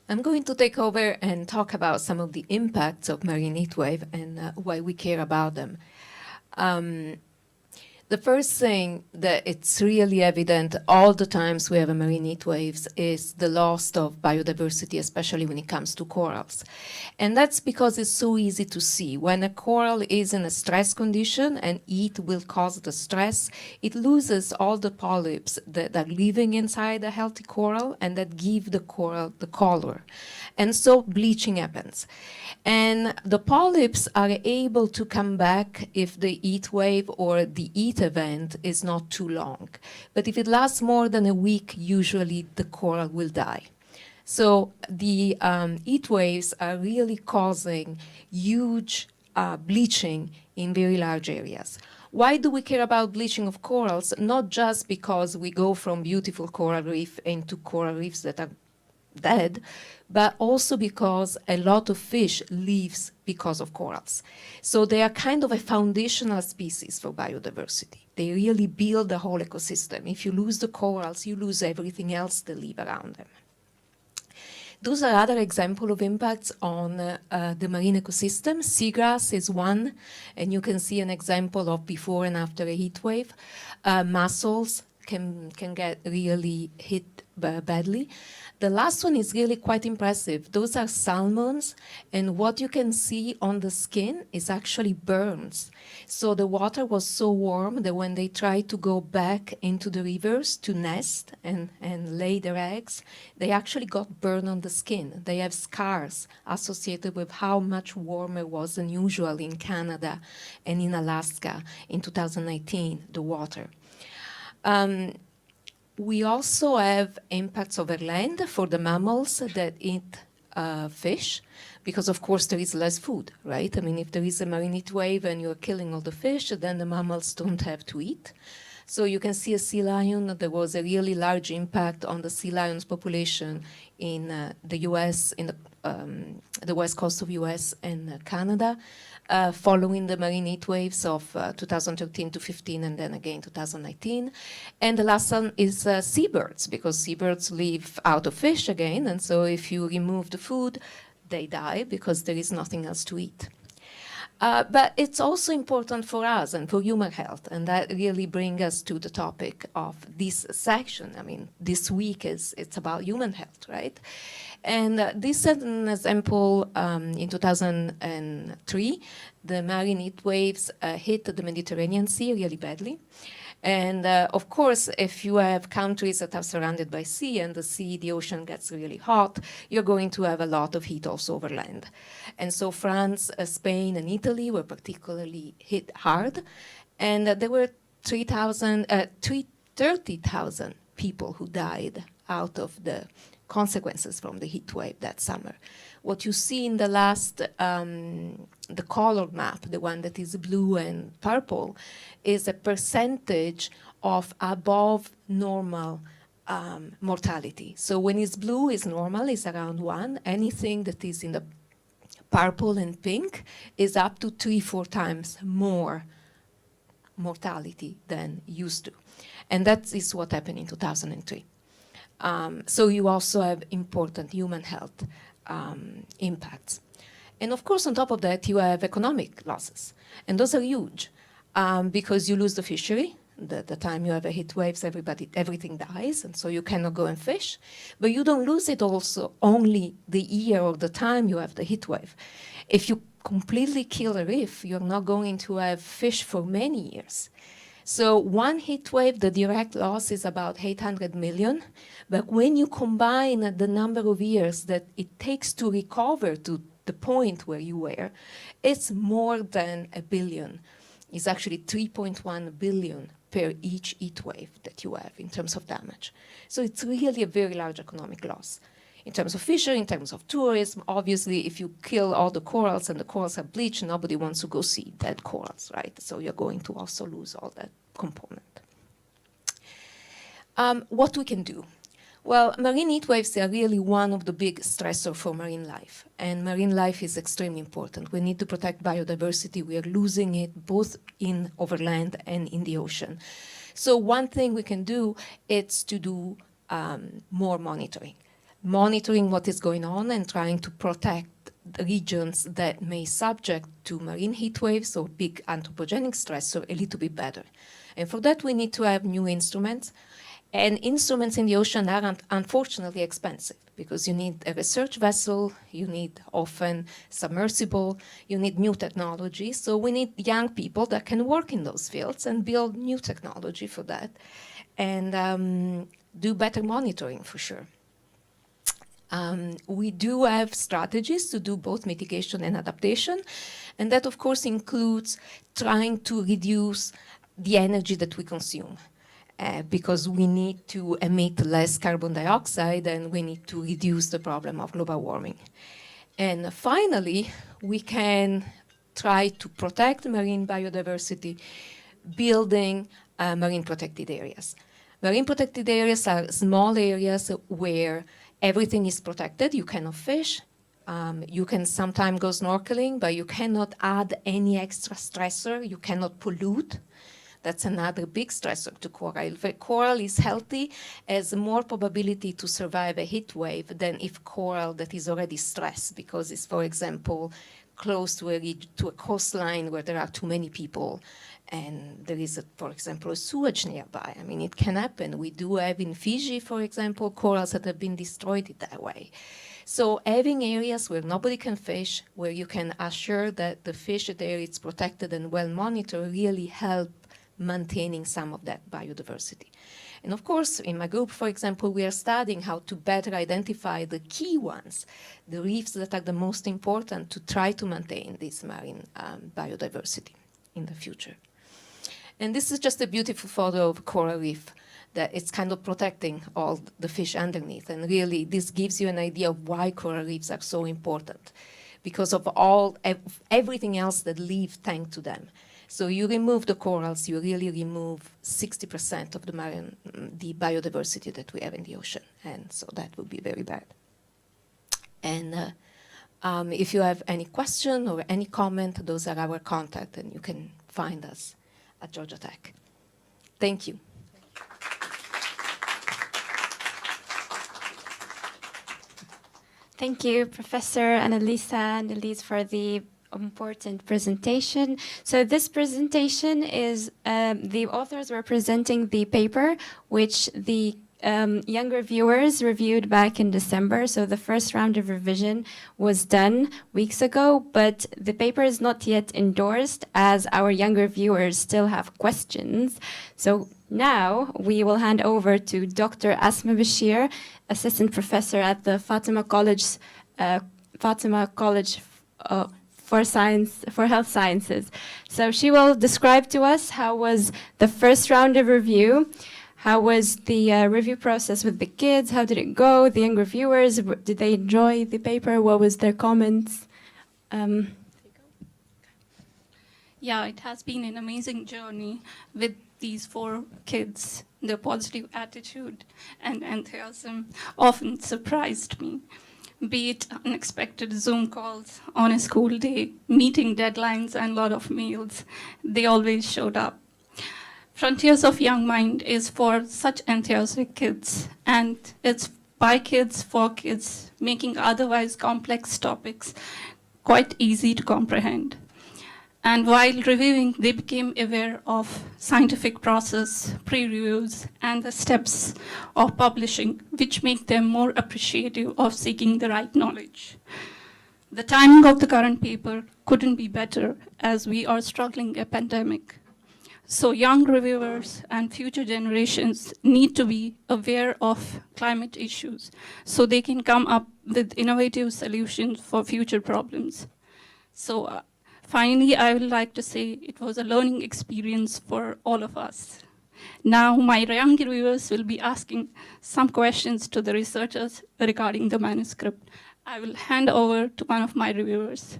I'm going to take over and talk about some of the impacts of marine heat wave and why we care about them. The first thing that it's really evident all the times we have a marine heat waves is the loss of biodiversity, especially when it comes to corals. And that's because it's so easy to see. When a coral is in a stress condition and heat will cause the stress, it loses all the polyps that are living inside a healthy coral and that give the coral the color. And so bleaching happens. And the polyps are able to come back if the heat wave or the heat event is not too long. But if it lasts more than a week, usually the coral will die. So the heat waves are really causing huge bleaching in very large areas. Why do we care about bleaching of corals? Not just because we go from beautiful coral reef into coral reefs that are dead, but also because a lot of fish lives because of corals. So they are kind of a foundational species for biodiversity. They really build the whole ecosystem. If you lose the corals, you lose everything else that live around them. Those are other examples of impacts on the marine ecosystem. Seagrass is one, and you can see an example of before and after a heat wave. Mussels, can get really hit badly. The last one is really quite impressive. Those are salmons, and what you can see on the skin is actually burns. So the water was so warm that when they tried to go back into the rivers to nest and lay their eggs, they actually got burned on the skin. They have scars associated with how much warmer it was than usual in Canada and in Alaska in 2019, the water. We also have impacts over land for the mammals that eat fish, because of course there is less food, right? I mean, if there is a marine heat wave and you're killing all the fish, then the mammals don't have to eat. So you can see a sea lion. There was a really large impact on the sea lions population in the U.S., in the west coast of U.S. and Canada, following the marine heat waves of 2013 to 15 and then again 2019. And the last one is seabirds, because seabirds live out of fish again, and so if you remove the food, they die because there is nothing else to eat. But it's also important for us and for human health, and that really brings us to the topic of this section. I mean, this week it's about human health, right? And this is an example in 2003. The marine heat waves hit the Mediterranean Sea really badly. And of course, if you have countries that are surrounded by sea and the ocean gets really hot, you're going to have a lot of heat also over land. And so France, Spain, and Italy were particularly hit hard. And there were 30,000 people who died out of the consequences from the heat wave that summer. What you see in the last, the color map, the one that is blue and purple, is a percentage of above normal mortality. So when it's blue, it's normal, it's around 1. Anything that is in the purple and pink is up to 3-4 times more mortality than used to. And that is what happened in 2003. So you also have important human health impacts. And of course, on top of that, you have economic losses. And those are huge because you lose the fishery. The time you have a heat waves, everything dies, and so you cannot go and fish. But you don't lose it also only the year or the time you have the heat wave. If you completely kill a reef, you're not going to have fish for many years. So one heat wave, the direct loss is about 800 million. But when you combine the number of years that it takes to recover to the point where you were, it's more than 1 billion. It's actually 3.1 billion per each heat wave that you have in terms of damage. So it's really a very large economic loss. In terms of fishery, in terms of tourism, obviously, if you kill all the corals and the corals are bleached, nobody wants to go see dead corals, right? So you're going to also lose all that component. What we can do? Well, marine heat waves are really one of the big stressors for marine life. And marine life is extremely important. We need to protect biodiversity. We are losing it both over land and in the ocean. So one thing we can do is to do more monitoring. Monitoring what is going on and trying to protect the regions that may subject to marine heat waves or big anthropogenic stressor a little bit better. And for that, we need to have new instruments. And instruments in the ocean are unfortunately expensive because you need a research vessel, you need often submersible, you need new technology. So we need young people that can work in those fields and build new technology for that and do better monitoring for sure. We do have strategies to do both mitigation and adaptation. And that, of course, includes trying to reduce the energy that we consume. Because we need to emit less carbon dioxide and we need to reduce the problem of global warming. And finally, we can try to protect marine biodiversity, building marine protected areas. Marine protected areas are small areas where everything is protected. You cannot fish. You can sometimes go snorkeling, but you cannot add any extra stressor. You cannot pollute. That's another big stressor to coral. If a coral is healthy, has more probability to survive a heat wave than if coral that is already stressed because it's, for example, close to a coastline where there are too many people and there is, for example, a sewage nearby. I mean, it can happen. We do have in Fiji, for example, corals that have been destroyed that way. So having areas where nobody can fish, where you can assure that the fish there is protected and well monitored, really help maintaining some of that biodiversity. And of course, in my group, for example, we are studying how to better identify the key ones, the reefs that are the most important to try to maintain this marine biodiversity in the future. And this is just a beautiful photo of a coral reef that it's kind of protecting all the fish underneath. And really, this gives you an idea of why coral reefs are so important, because of everything else that live thanks to them. So you remove the corals, you really remove 60% of the biodiversity that we have in the ocean. And so that would be very bad. And if you have any question or any comment, those are our contact, and you can find us at Georgia Tech. Thank you. Thank you, Professor Annalisa and Elise, for the important presentation. So this presentation is, the authors were presenting the paper, which the young reviewers reviewed back in December. So the first round of revision was done weeks ago, but the paper is not yet endorsed as our young reviewers still have questions. So now we will hand over to Dr. Asma Bashir, Assistant Professor at the Fatima College for Health Sciences. So she will describe to us how was the first round of review, how was the review process with the kids, how did it go, the young reviewers, did they enjoy the paper, what was their comments? Yeah, it has been an amazing journey with these 4 kids. Their positive attitude and enthusiasm often surprised me. Be it unexpected Zoom calls on a school day, meeting deadlines, and a lot of meals, they always showed up. Frontiers of Young Mind is for such enthusiastic kids, and it's by kids, for kids, making otherwise complex topics quite easy to comprehend. And while reviewing, they became aware of scientific process, pre-reviews, and the steps of publishing, which make them more appreciative of seeking the right knowledge. The timing of the current paper couldn't be better as we are struggling a pandemic. So young reviewers and future generations need to be aware of climate issues so they can come up with innovative solutions for future problems. So finally, I would like to say it was a learning experience for all of us. Now, my young reviewers will be asking some questions to the researchers regarding the manuscript. I will hand over to one of my reviewers.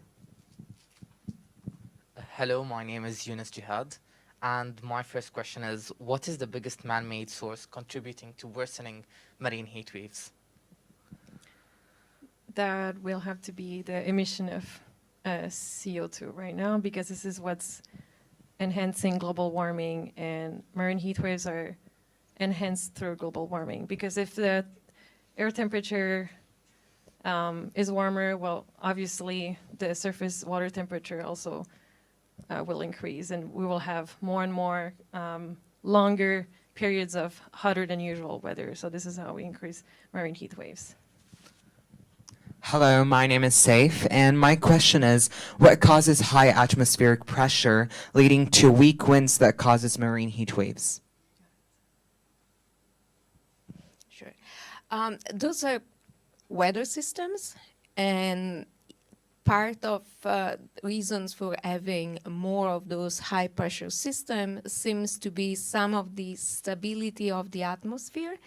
Hello, my name is Yunus Jihad, and my first question is, what is the biggest man-made source contributing to worsening marine heat waves? That will have to be the emission of CO2 right now, because this is what's enhancing global warming, and marine heat waves are enhanced through global warming. Because if the air temperature is warmer, well, obviously the surface water temperature also will increase, and we will have more and more longer periods of hotter than usual weather. So this is how we increase marine heat waves. Hello, my name is Saif, and my question is, what causes high atmospheric pressure leading to weak winds that causes marine heat waves? Sure. Those are weather systems, and part of reasons for having more of those high pressure systems seems to be some of the stability of the atmosphere.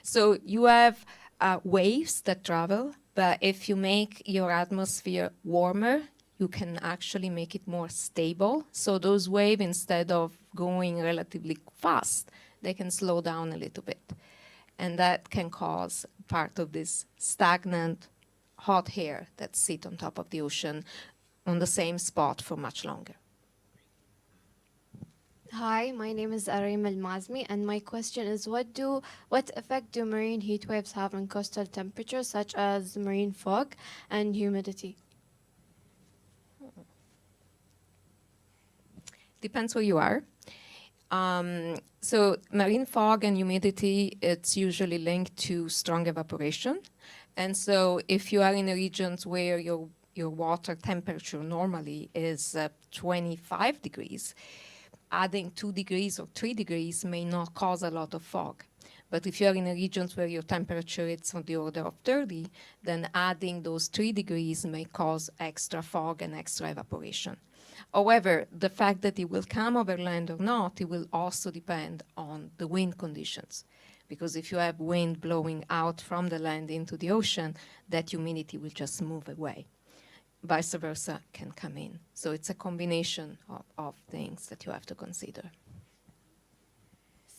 So you have waves that travel, but if you make your atmosphere warmer, you can actually make it more stable. So those waves, instead of going relatively fast, they can slow down a little bit. And that can cause part of this stagnant hot air that sit on top of the ocean on the same spot for much longer. Hi, my name is Arim Al-Mazmi, and my question is, what effect do marine heat waves have on coastal temperatures, such as marine fog and humidity? Depends where you are. So marine fog and humidity, it's usually linked to strong evaporation. And so if you are in regions where your water temperature normally is 25 degrees, adding 2 degrees or 3 degrees may not cause a lot of fog. But if you are in regions where your temperature is on the order of 30, then adding those 3 degrees may cause extra fog and extra evaporation. However, the fact that it will come over land or not, it will also depend on the wind conditions. Because if you have wind blowing out from the land into the ocean, that humidity will just move away. Vice versa can come in. So it's a combination of things that you have to consider.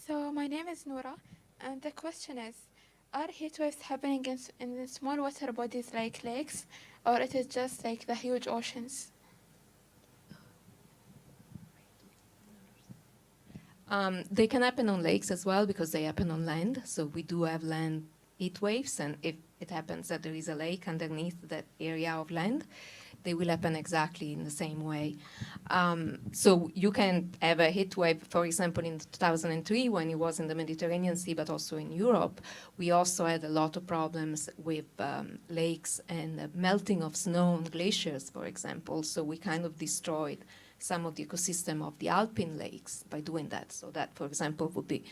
So my name is Noura, and the question is, are heat waves happening in the small water bodies like lakes, or it is just like the huge oceans? They can happen on lakes as well because they happen on land. So we do have land heat waves, and if it happens that there is a lake underneath that area of land, they will happen exactly in the same way. So you can have a heat wave, for example, in 2003 when it was in the Mediterranean Sea, but also in Europe. We also had a lot of problems with lakes and melting of snow on glaciers, for example. So we kind of destroyed some of the ecosystem of the alpine lakes by doing that. So that, for example, would be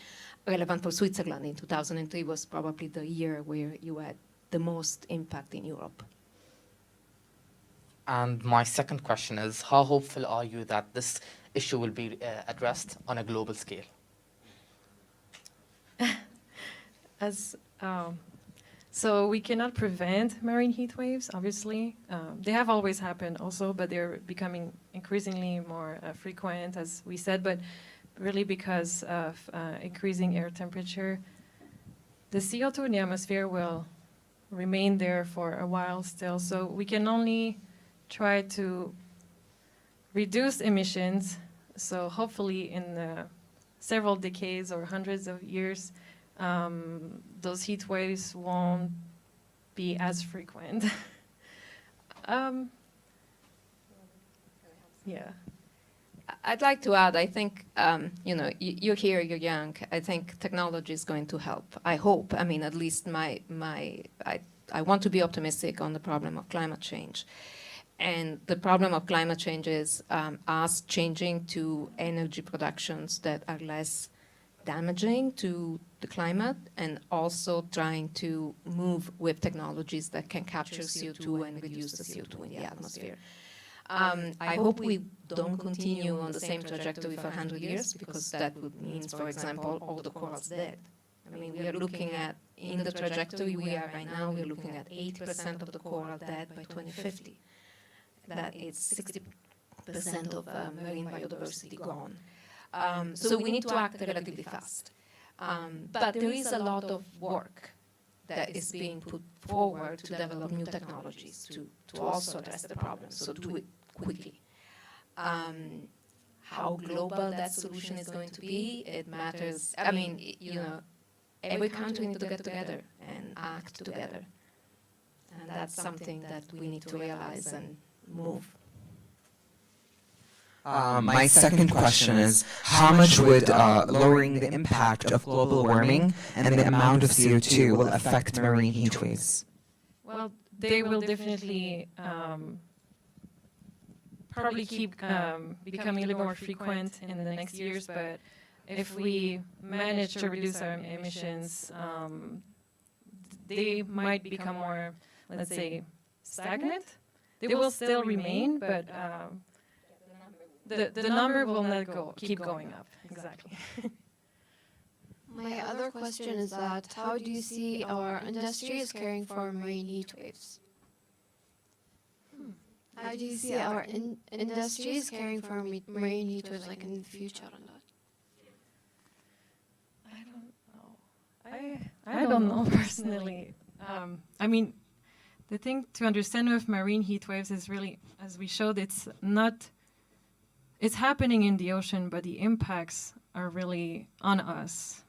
relevant for Switzerland. In 2003 was probably the year where you had the most impact in Europe. And my second question is, how hopeful are you that this issue will be addressed on a global scale? So we cannot prevent marine heat waves, obviously. They have always happened also, but they're becoming increasingly more frequent, as we said, but really because of increasing air temperature. The CO2 in the atmosphere will remain there for a while still, so we can only try to reduce emissions. So hopefully in several decades or hundreds of years, those heat waves won't be as frequent. Yeah. I'd like to add, I think, you're here, you're young. I think technology is going to help. I hope. I mean, at least I want to be optimistic on the problem of climate change. And the problem of climate change is us changing to energy productions that are less damaging to the climate, and also trying to move with technologies that can capture CO2 and reduce the CO2 in the atmosphere. I hope we don't continue on the same trajectory for 100 years, because that would mean, for example, all the corals dead. I mean, we are looking at, in the trajectory we are right now, we're looking at 80% of the coral dead by 2050. That is 60% of marine biodiversity gone. So we need to act relatively fast. But there is a lot of work that is being put forward to develop new technologies to also address the problem, so do it quickly. How global that solution is going to be, it matters. I mean, every country needs to get together and act together. And that's something that we need to realize and move. My second question is, how much would lowering the impact of global warming and the amount of CO2 will affect marine heat waves? Well, they will definitely probably keep becoming a little more frequent in the next years, but if we manage to reduce our emissions, they might become more, let's say, stagnant. They will still remain, but the number will not keep going up. Exactly. My other question is that, how do you see our industries caring for marine heat waves? How do you see our industries caring for marine heat waves, like in the future and that? I don't know personally. I mean, the thing to understand with marine heat waves is really, as we showed, it's not it's happening in the ocean, but the impacts are really on us,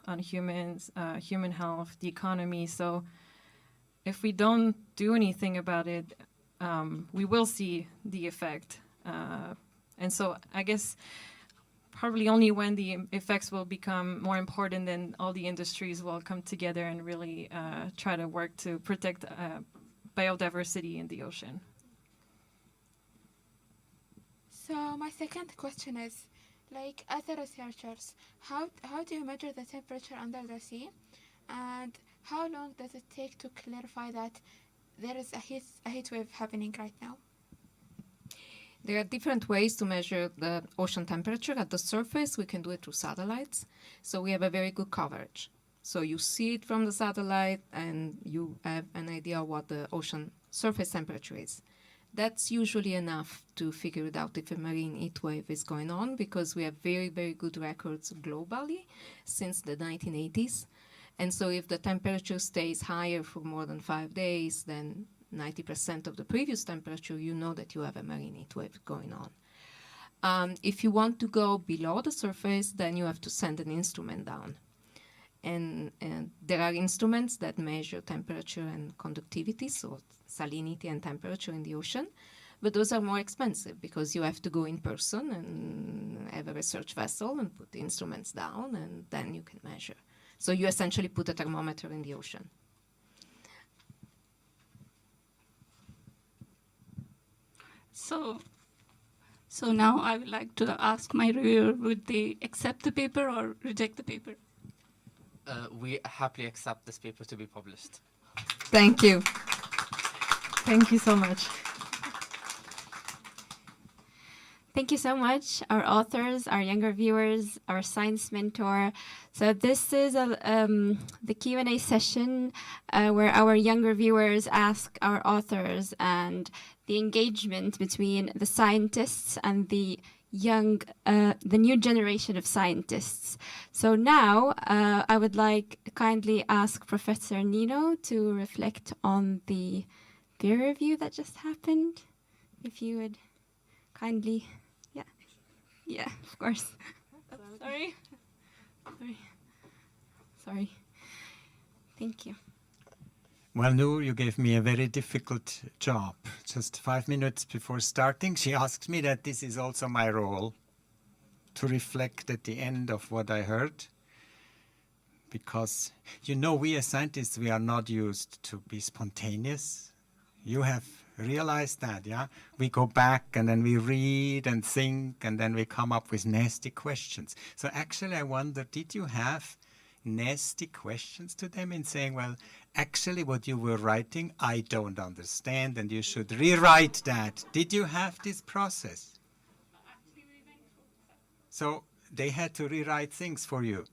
on humans, human health, the economy. So if we don't do anything about it, we will see the effect. And so I guess probably only when the effects will become more important, then all the industries will come together and really try to work to protect biodiversity in the ocean. So my second question is, like, as a researchers, how do you measure the temperature under the sea, and how long does it take to clarify that there is a heat wave happening right now? There are different ways to measure the ocean temperature. At the surface, we can do it through satellites. So we have a very good coverage. So you see it from the satellite and you have an idea what the ocean surface temperature is. That's usually enough to figure it out if a marine heat wave is going on, because we have very, very good records globally since the 1980s. And so if the temperature stays higher for more than 5 days, then 90% of the previous temperature, you know that you have a marine heat wave going on. If you want to go below the surface, then you have to send an instrument down. And there are instruments that measure temperature and conductivity, so salinity and temperature in the ocean. But those are more expensive because you have to go in person and have a research vessel and put the instruments down, and then you can measure. So you essentially put a thermometer in the ocean. So now I would like to ask my reviewer, would they accept the paper or reject the paper? We happily accept this paper to be published. Thank you. Thank you so much. Thank you so much, our authors, our younger viewers, our science mentor. So this is the Q&A session where our younger viewers ask our authors, and the engagement between the scientists and the new generation of scientists. So now I would like kindly ask Professor Nino to reflect on the peer review that just happened. If you would kindly, yeah, of course. Sorry. Thank you. Well, Noor, you gave me a very difficult job. Just 5 minutes before starting, she asked me that this is also my role, to reflect at the end of what I heard. Because, you know, we as scientists, we are not used to be spontaneous. You have realized that, yeah? We go back and then we read and think and then we come up with nasty questions. So actually I wonder, did you have nasty questions to them in saying, well, actually what you were writing, I don't understand and you should rewrite that. Did you have this process? So they had to rewrite things for you?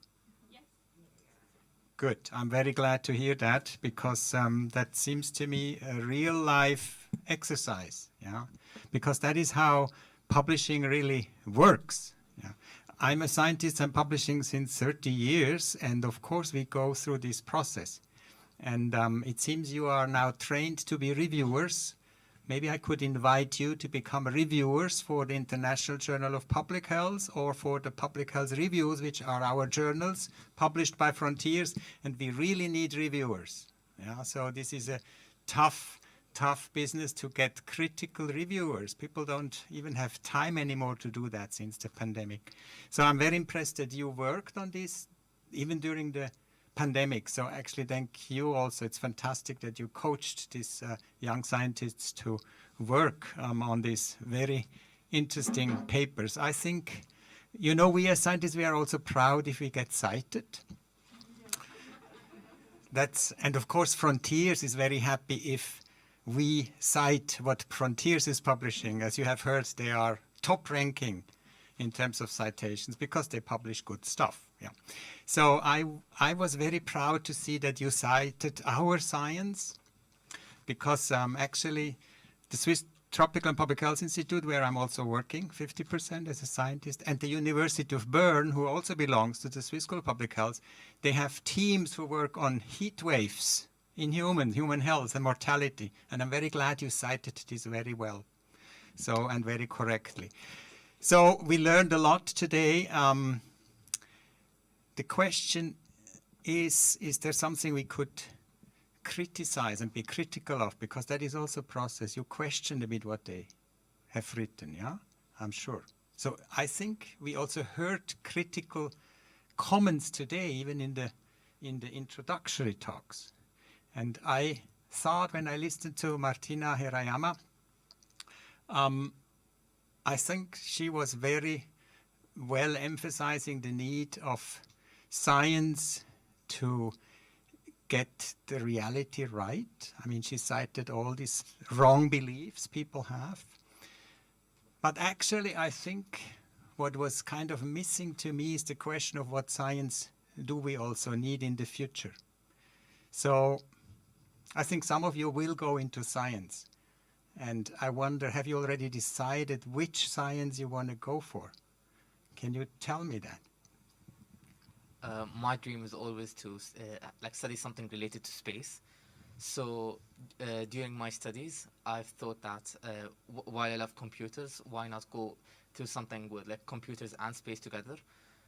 Good. I'm very glad to hear that, because that seems to me a real life exercise, yeah? Because that is how publishing really works. Yeah? I'm a scientist, I'm publishing since 30 years, and of course we go through this process. And it seems you are now trained to be reviewers. Maybe I could invite you to become reviewers for the International Journal of Public Health or for the Public Health Reviews, which are our journals published by Frontiers, and we really need reviewers. Yeah, so this is a tough business to get critical reviewers. People don't even have time anymore to do that since the pandemic. So I'm very impressed that you worked on this even during the pandemic. So actually thank you also. It's fantastic that you coached these young scientists to work on these very interesting papers. I think, you know, we as scientists, we are also proud if we get cited. And of course Frontiers is very happy if we cite what Frontiers is publishing. As you have heard, they are top ranking in terms of citations because they publish good stuff. Yeah. So I was very proud to see that you cited our science, because actually the Swiss Tropical and Public Health Institute, where I'm also working 50% as a scientist, and the University of Bern, who also belongs to the Swiss School of Public Health, they have teams who work on heat waves in human health and mortality. And I'm very glad you cited this very well, so, and very correctly. So we learned a lot today. The question is there something we could criticize and be critical of? Because that is also a process. You question a bit what they have written, yeah? I'm sure. So I think we also heard critical comments today, even in the introductory talks. And I thought when I listened to Martina Hirayama, I think she was very well emphasizing the need of science to get the reality right. I mean, she cited all these wrong beliefs people have. But actually, I think what was kind of missing to me is the question of what science do we also need in the future. So I think some of you will go into science. And I wonder, have you already decided which science you want to go for? Can you tell me that? My dream is always to study something related to space. So during my studies, I've thought that while I love computers, why not go to something with like computers and space together?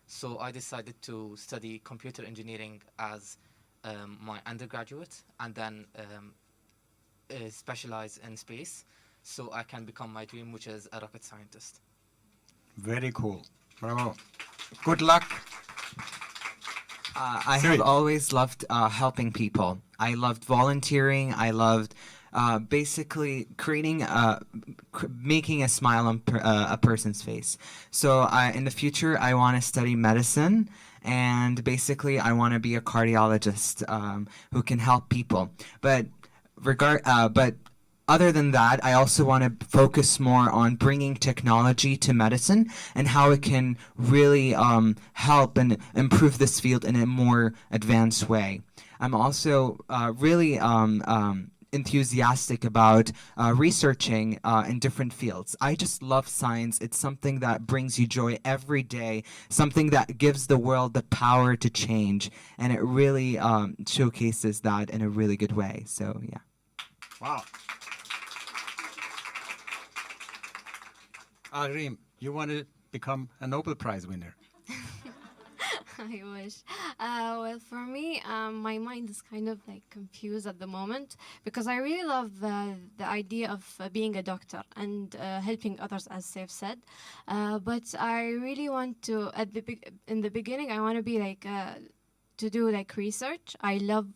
So I decided to study computer engineering as my undergraduate, and then specialize in space, so I can become my dream, which is a rocket scientist. Very cool. Bravo. Good luck. I have always loved helping people. I loved volunteering. I loved basically creating, making a smile on a person's face. So in the future, I want to study medicine, and basically, I want to be a cardiologist who can help people. But other than that, I also want to focus more on bringing technology to medicine and how it can really help and improve this field in a more advanced way. I'm also really enthusiastic about researching in different fields. I just love science. It's something that brings you joy every day, something that gives the world the power to change, and it really showcases that in a really good way. So, yeah. Wow. Arim, you want to become a Nobel Prize winner? I wish. Well, for me, my mind is kind of like confused at the moment because I really love the idea of being a doctor and helping others, as Saif said. But I really want to, in the beginning, I want to be like to do like research. I love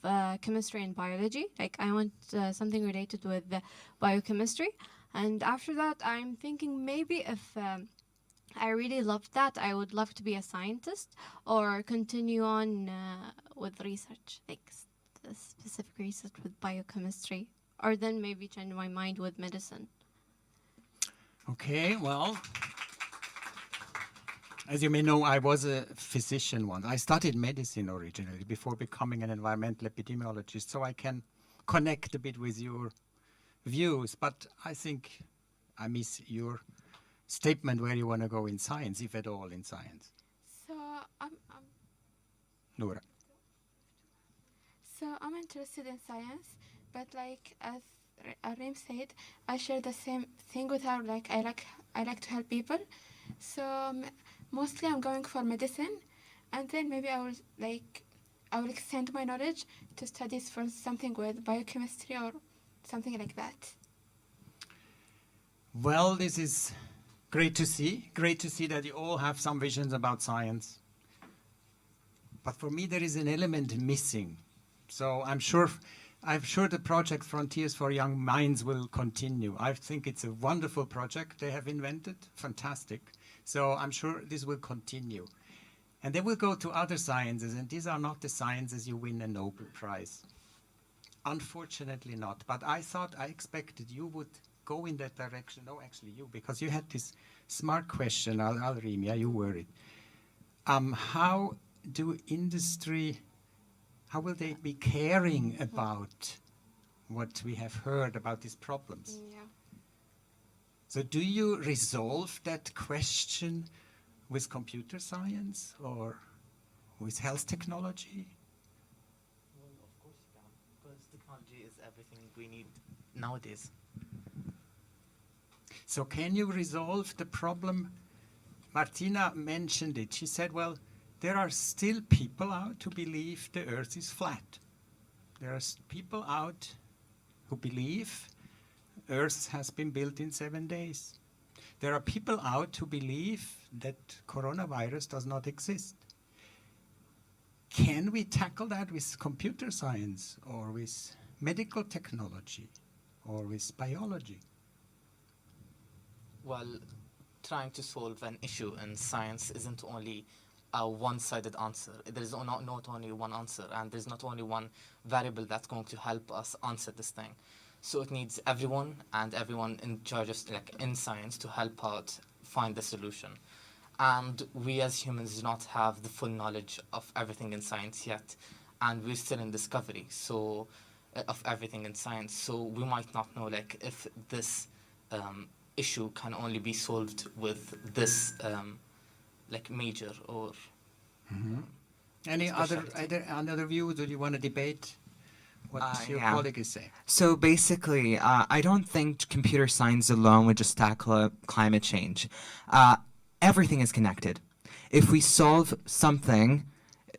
chemistry and biology. Like I want something related with biochemistry. And after that, I'm thinking maybe if I really loved that, I would love to be a scientist or continue on with research, like specific research with biochemistry, or then maybe change my mind with medicine. Okay, well, as you may know, I was a physician once. I studied medicine originally before becoming an environmental epidemiologist, so I can connect a bit with your views, but I think I miss your statement where you want to go in science, if at all in science. So Noura. So I'm interested in science, but like as Arim said, I share the same thing with her. Like I like to help people. So mostly I'm going for medicine, and then maybe I will extend my knowledge to studies for something with biochemistry or something like that. Well, this is great to see. Great to see that you all have some visions about science. But for me, there is an element missing. So I'm sure the project Frontiers for Young Minds will continue. I think it's a wonderful project they have invented. Fantastic. So I'm sure this will continue. And they will go to other sciences, and these are not the sciences you win a Nobel Prize. Unfortunately not. But I expected you would go in that direction. No, actually you, because you had this smart question, Al-Reem, yeah, you were it. How do industry, how will they be caring about what we have heard about these problems? Yeah. So do you resolve that question with computer science or with health technology? Well, of course you can, because technology is everything we need nowadays. So can you resolve the problem Martina mentioned it. She said, well, there are still people out who believe the Earth is flat. There are people out who believe Earth has been built in 7 days. There are people out who believe that coronavirus does not exist. Can we tackle that with computer science or with medical technology or with biology? Well, trying to solve an issue in science isn't only a one-sided answer. There is not only one answer, and there's not only one variable that's going to help us answer this thing. So it needs everyone and everyone in charge of in science to help out find the solution. And we as humans do not have the full knowledge of everything in science yet, and we're still in discovery of everything in science. So we might not know if this issue can only be solved with this major or Any other view? Do you want to debate what your colleague is saying? So basically, I don't think computer science alone would just tackle climate change. Everything is connected. If we solve something,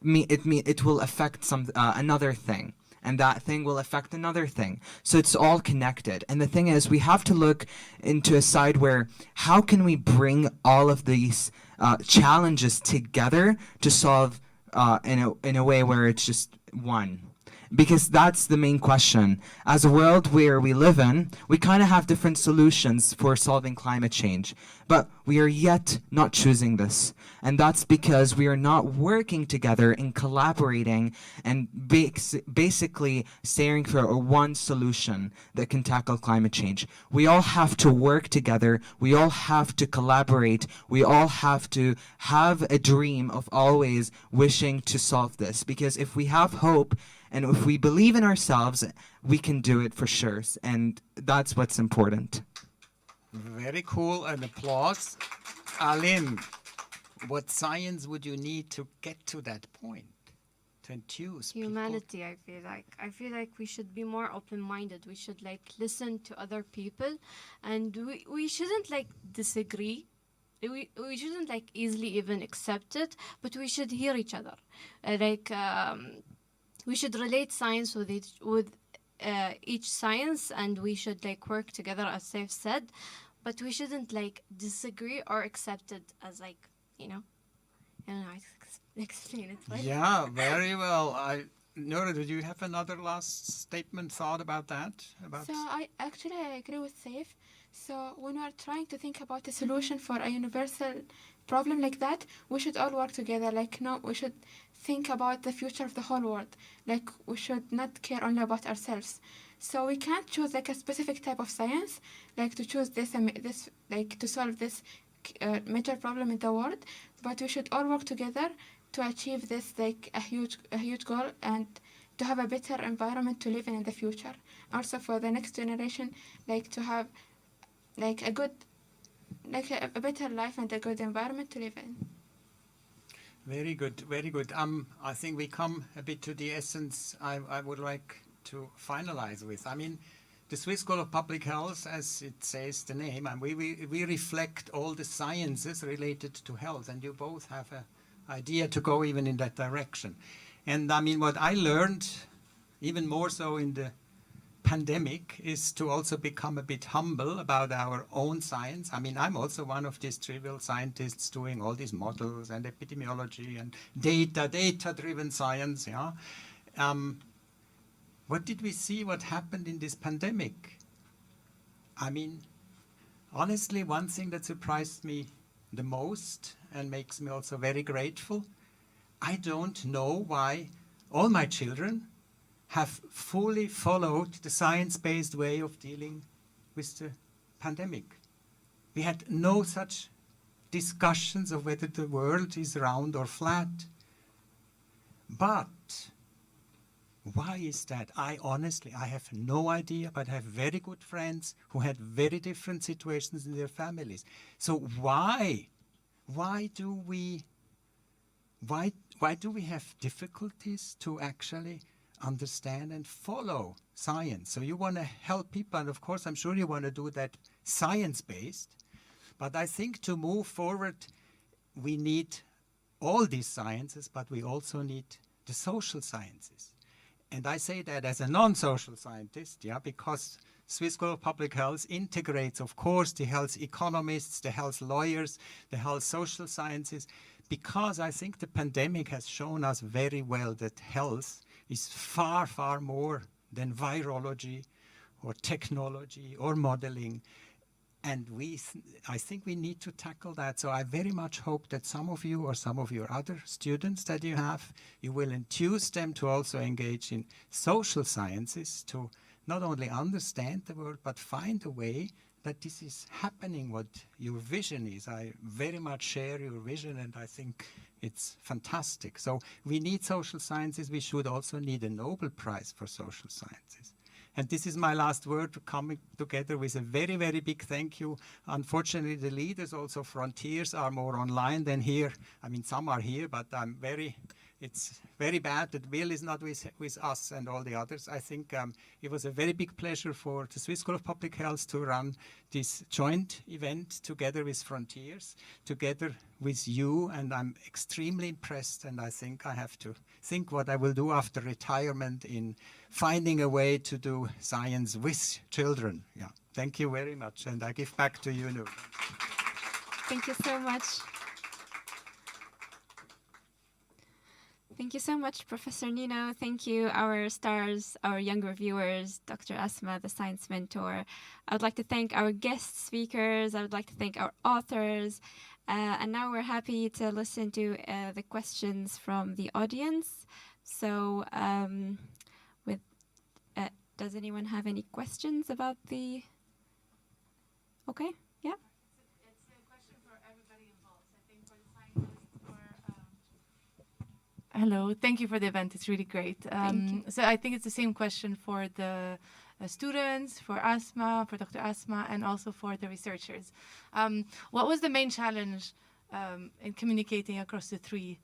it will affect another thing, and that thing will affect another thing. So it's all connected. And the thing is, we have to look into a side where how can we bring all of these challenges together to solve in a way where it's just one. Because that's the main question. As a world where we live in, we kind of have different solutions for solving climate change, but we are yet not choosing this. And that's because we are not working together and collaborating and basically staring for one solution that can tackle climate change. We all have to work together. We all have to collaborate. We all have to have a dream of always wishing to solve this. Because if we have hope, and if we believe in ourselves, we can do it for sure. And that's what's important. Very cool. An applause. Alim, what science would you need to get to that point? To enthuse Humanity, people? I feel like we should be more open-minded. We should listen to other people, and we shouldn't disagree. We shouldn't easily even accept it, but we should hear each other. We should relate science with each science, and we should work together, as Saif said, but we shouldn't disagree or accept it as I don't know how to explain it. Right? Yeah, very well. Nora, did you have another last statement, thought about that? So I agree with Saif. So when we are trying to think about a solution for a universal problem like that, we should all work together. We should think about the future of the whole world. We should not care only about ourselves. So we can't choose a specific type of science, to choose this to solve this major problem in the world. But we should all work together to achieve this a huge goal, and to have a better environment to live in the future. Also for the next generation, to have a good, a better life and a good environment to live in. Very good, very good. I think we come a bit to the essence I would like to finalize with. I mean, the Swiss School of Public Health, as it says the name, and we reflect all the sciences related to health, and you both have an idea to go even in that direction. And I mean, what I learned, even more so in the pandemic, is to also become a bit humble about our own science. I mean, I'm also one of these trivial scientists doing all these models and epidemiology and data-driven science. Yeah. What did we see? What happened in this pandemic? I mean, honestly, one thing that surprised me the most and makes me also very grateful, I don't know why all my children have fully followed the science-based way of dealing with the pandemic. We had no such discussions of whether the world is round or flat. But why is that? I have no idea, but I have very good friends who had very different situations in their families. So why do we have difficulties to actually understand and follow science? So you want to help people, and of course I'm sure you want to do that science-based, but I think to move forward we need all these sciences, but we also need the social sciences. And I say that as a non-social scientist, yeah, because Swiss School of Public Health integrates, of course, the health economists, the health lawyers, the health social sciences, because I think the pandemic has shown us very well that health is far, far more than virology or technology or modeling. And I think we need to tackle that. So I very much hope that some of you or some of your other students that you have, you will enthuse them to also engage in social sciences to not only understand the world, but find a way that this is happening, what your vision is. I very much share your vision, and I think it's fantastic. So we need social sciences. We should also need a Nobel Prize for social sciences. And this is my last word, coming together with a very, very big thank you. Unfortunately, the leaders also Frontiers are more online than here. I mean, some are here, but it's very bad that Will is not with us and all the others. I think it was a very big pleasure for the Swiss School of Public Health to run this joint event together with Frontiers, together with you, and I'm extremely impressed, and I think I have to think what I will do after retirement in finding a way to do science with children. Yeah, thank you very much, and I give back to you now. Thank you so much. Thank you so much, Professor Nino. Thank you, our stars, our young reviewers, Dr. Asma, the science mentor. I would like to thank our guest speakers. I would like to thank our authors. And now we're happy to listen to the questions from the audience. So does anyone have any questions about the... Okay, yeah. It's a question for everybody involved. I think for the scientists, hello, thank you for the event. It's really great. So I think it's the same question for the students, for Asma, for Dr. Asma, and also for the researchers. What was the main challenge in communicating across the three?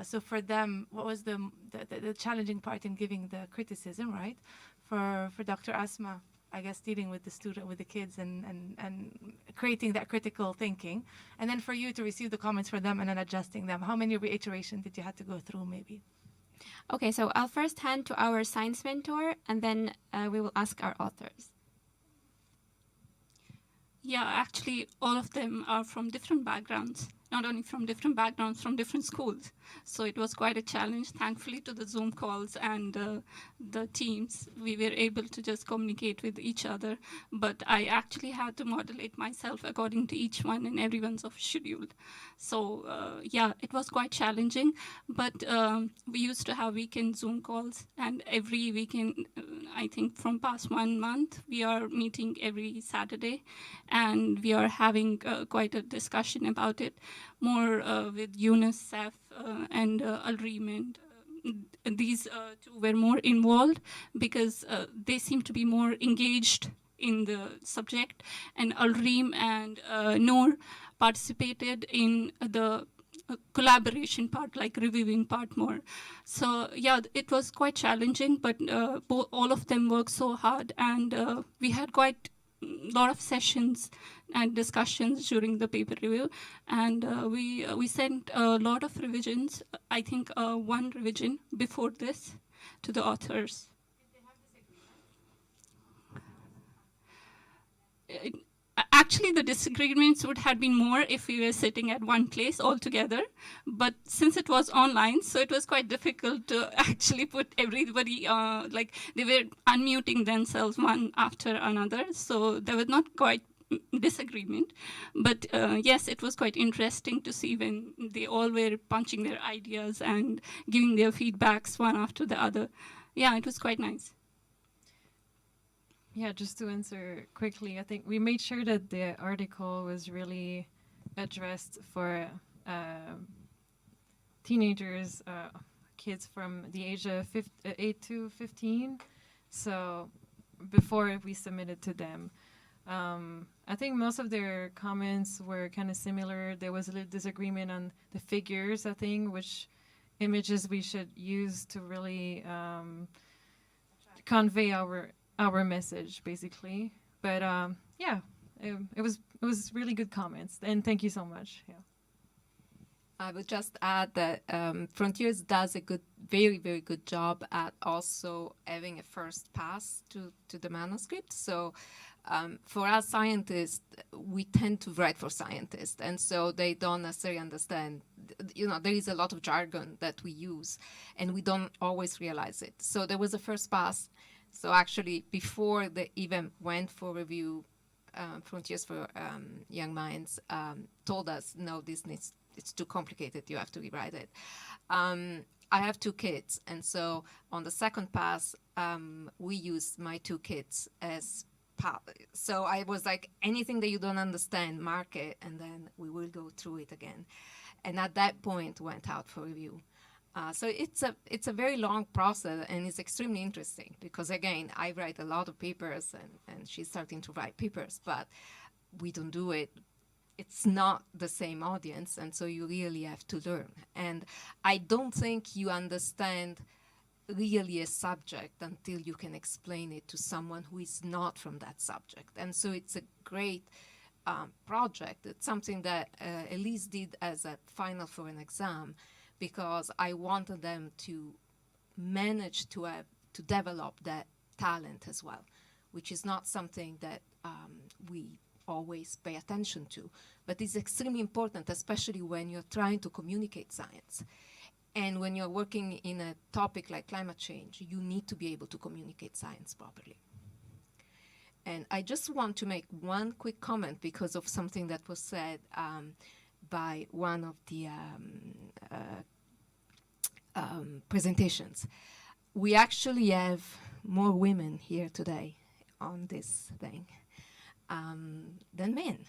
So for them, what was the challenging part in giving the criticism, right? For Dr. Asma, I guess dealing with the student, with the kids, and creating that critical thinking, and then for you to receive the comments from them and then adjusting them. How many reiterations did you have to go through, maybe? Okay, so I'll first hand to our science mentor, and then we will ask our authors. Yeah, actually, all of them are from different backgrounds. Not only from different backgrounds, from different schools. So it was quite a challenge. Thankfully, to the Zoom calls and the teams, we were able to just communicate with each other. But I actually had to modulate myself according to each one and everyone's schedule. So yeah, it was quite challenging. But we used to have weekend Zoom calls, and every weekend, I think from past 1 month, we are meeting every Saturday, and we are having quite a discussion about it. More with UNICEF and Al-Reem, and these two were more involved because they seem to be more engaged in the subject, and Al-Reem and Noor participated in the collaboration part, like reviewing part more. So yeah, it was quite challenging, but all of them worked so hard, and we had quite a lot of sessions and discussions during the paper review, and we sent a lot of revisions. I think 1 revision before this to the authors. Actually, the disagreements would have been more if we were sitting at one place all together. But since it was online, so it was quite difficult to actually put everybody, like they were unmuting themselves one after another. So there was not quite disagreement. But yes, it was quite interesting to see when they all were punching their ideas and giving their feedbacks one after the other. Yeah, it was quite nice. Yeah, just to answer quickly, I think we made sure that the article was really addressed for teenagers, kids from the age of 8 to 15. So before we submitted to them, I think most of their comments were kind of similar. There was a little disagreement on the figures, I think, which images we should use to really convey our message, basically. But yeah, it was really good comments, and thank you so much. Yeah. I would just add that Frontiers does a very, very good job at also having a first pass to the manuscript. So for us scientists, we tend to write for scientists, and so they don't necessarily understand. There is a lot of jargon that we use, and we don't always realize it. So there was a first pass. So actually, before the event went for review, Frontiers for Young Minds told us, no, it's too complicated, you have to rewrite it. I have 2 kids, and so on the second pass, we used my 2 kids as so I was like, anything that you don't understand, mark it, and then we will go through it again. And at that point, went out for review. So it's a very long process, and it's extremely interesting because, again, I write a lot of papers, and she's starting to write papers, but we don't do it. It's not the same audience, and so you really have to learn. And I don't think you understand really a subject until you can explain it to someone who is not from that subject. And so it's a great project. It's something that Elise did as a final for an exam, because I wanted them to manage to develop that talent as well, which is not something that we always pay attention to, but it's extremely important, especially when you're trying to communicate science. And when you're working in a topic like climate change, you need to be able to communicate science properly. And I just want to make one quick comment because of something that was said by one of the presentations. We actually have more women here today on this thing than men.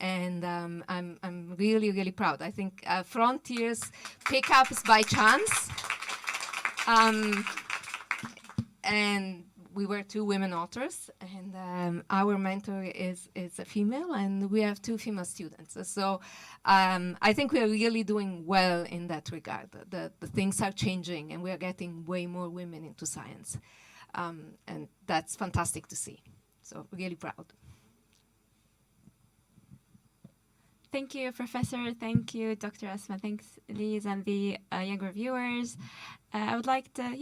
And I'm really, really proud. I think Frontiers pickups by chance. And we were 2 women authors, and our mentor is a female, and we have 2 female students. So I think we are really doing well in that regard. The things are changing, and we are getting way more women into science. And that's fantastic to see. So really proud. Thank you, Professor. Thank you, Dr. Asma. Thanks, Elise, and the young reviewers. I would like to,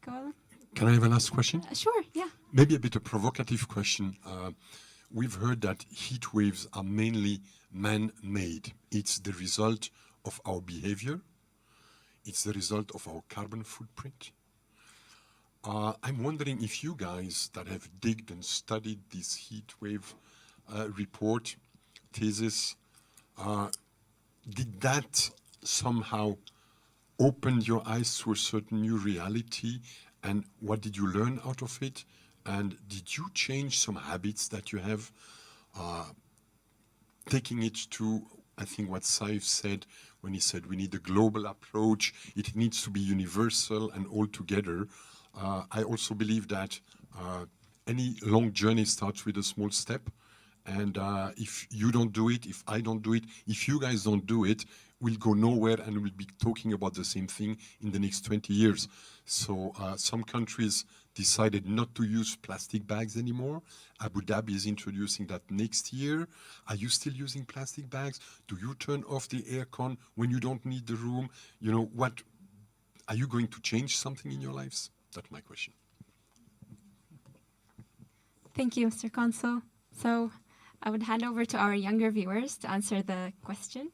go on. Can I have a last question? Sure, yeah. Maybe a bit of provocative question. We've heard that heat waves are mainly man-made. It's the result of our behavior. It's the result of our carbon footprint. I'm wondering if you guys that have digged and studied this heat wave report, thesis, did that somehow open your eyes to a certain new reality? And what did you learn out of it? And did you change some habits that you have? Taking it to, I think, what Saif said when he said we need a global approach. It needs to be universal and all together. I also believe that any long journey starts with a small step. And if you don't do it, if I don't do it, if you guys don't do it, we'll go nowhere and we'll be talking about the same thing in the next 20 years. So some countries decided not to use plastic bags anymore. Abu Dhabi is introducing that next year. Are you still using plastic bags? Do you turn off the aircon when you don't need the room? You know, what, are you going to change something in your lives? That's my question. Thank you, Mr. Consul. So I would hand over to our younger viewers to answer the question.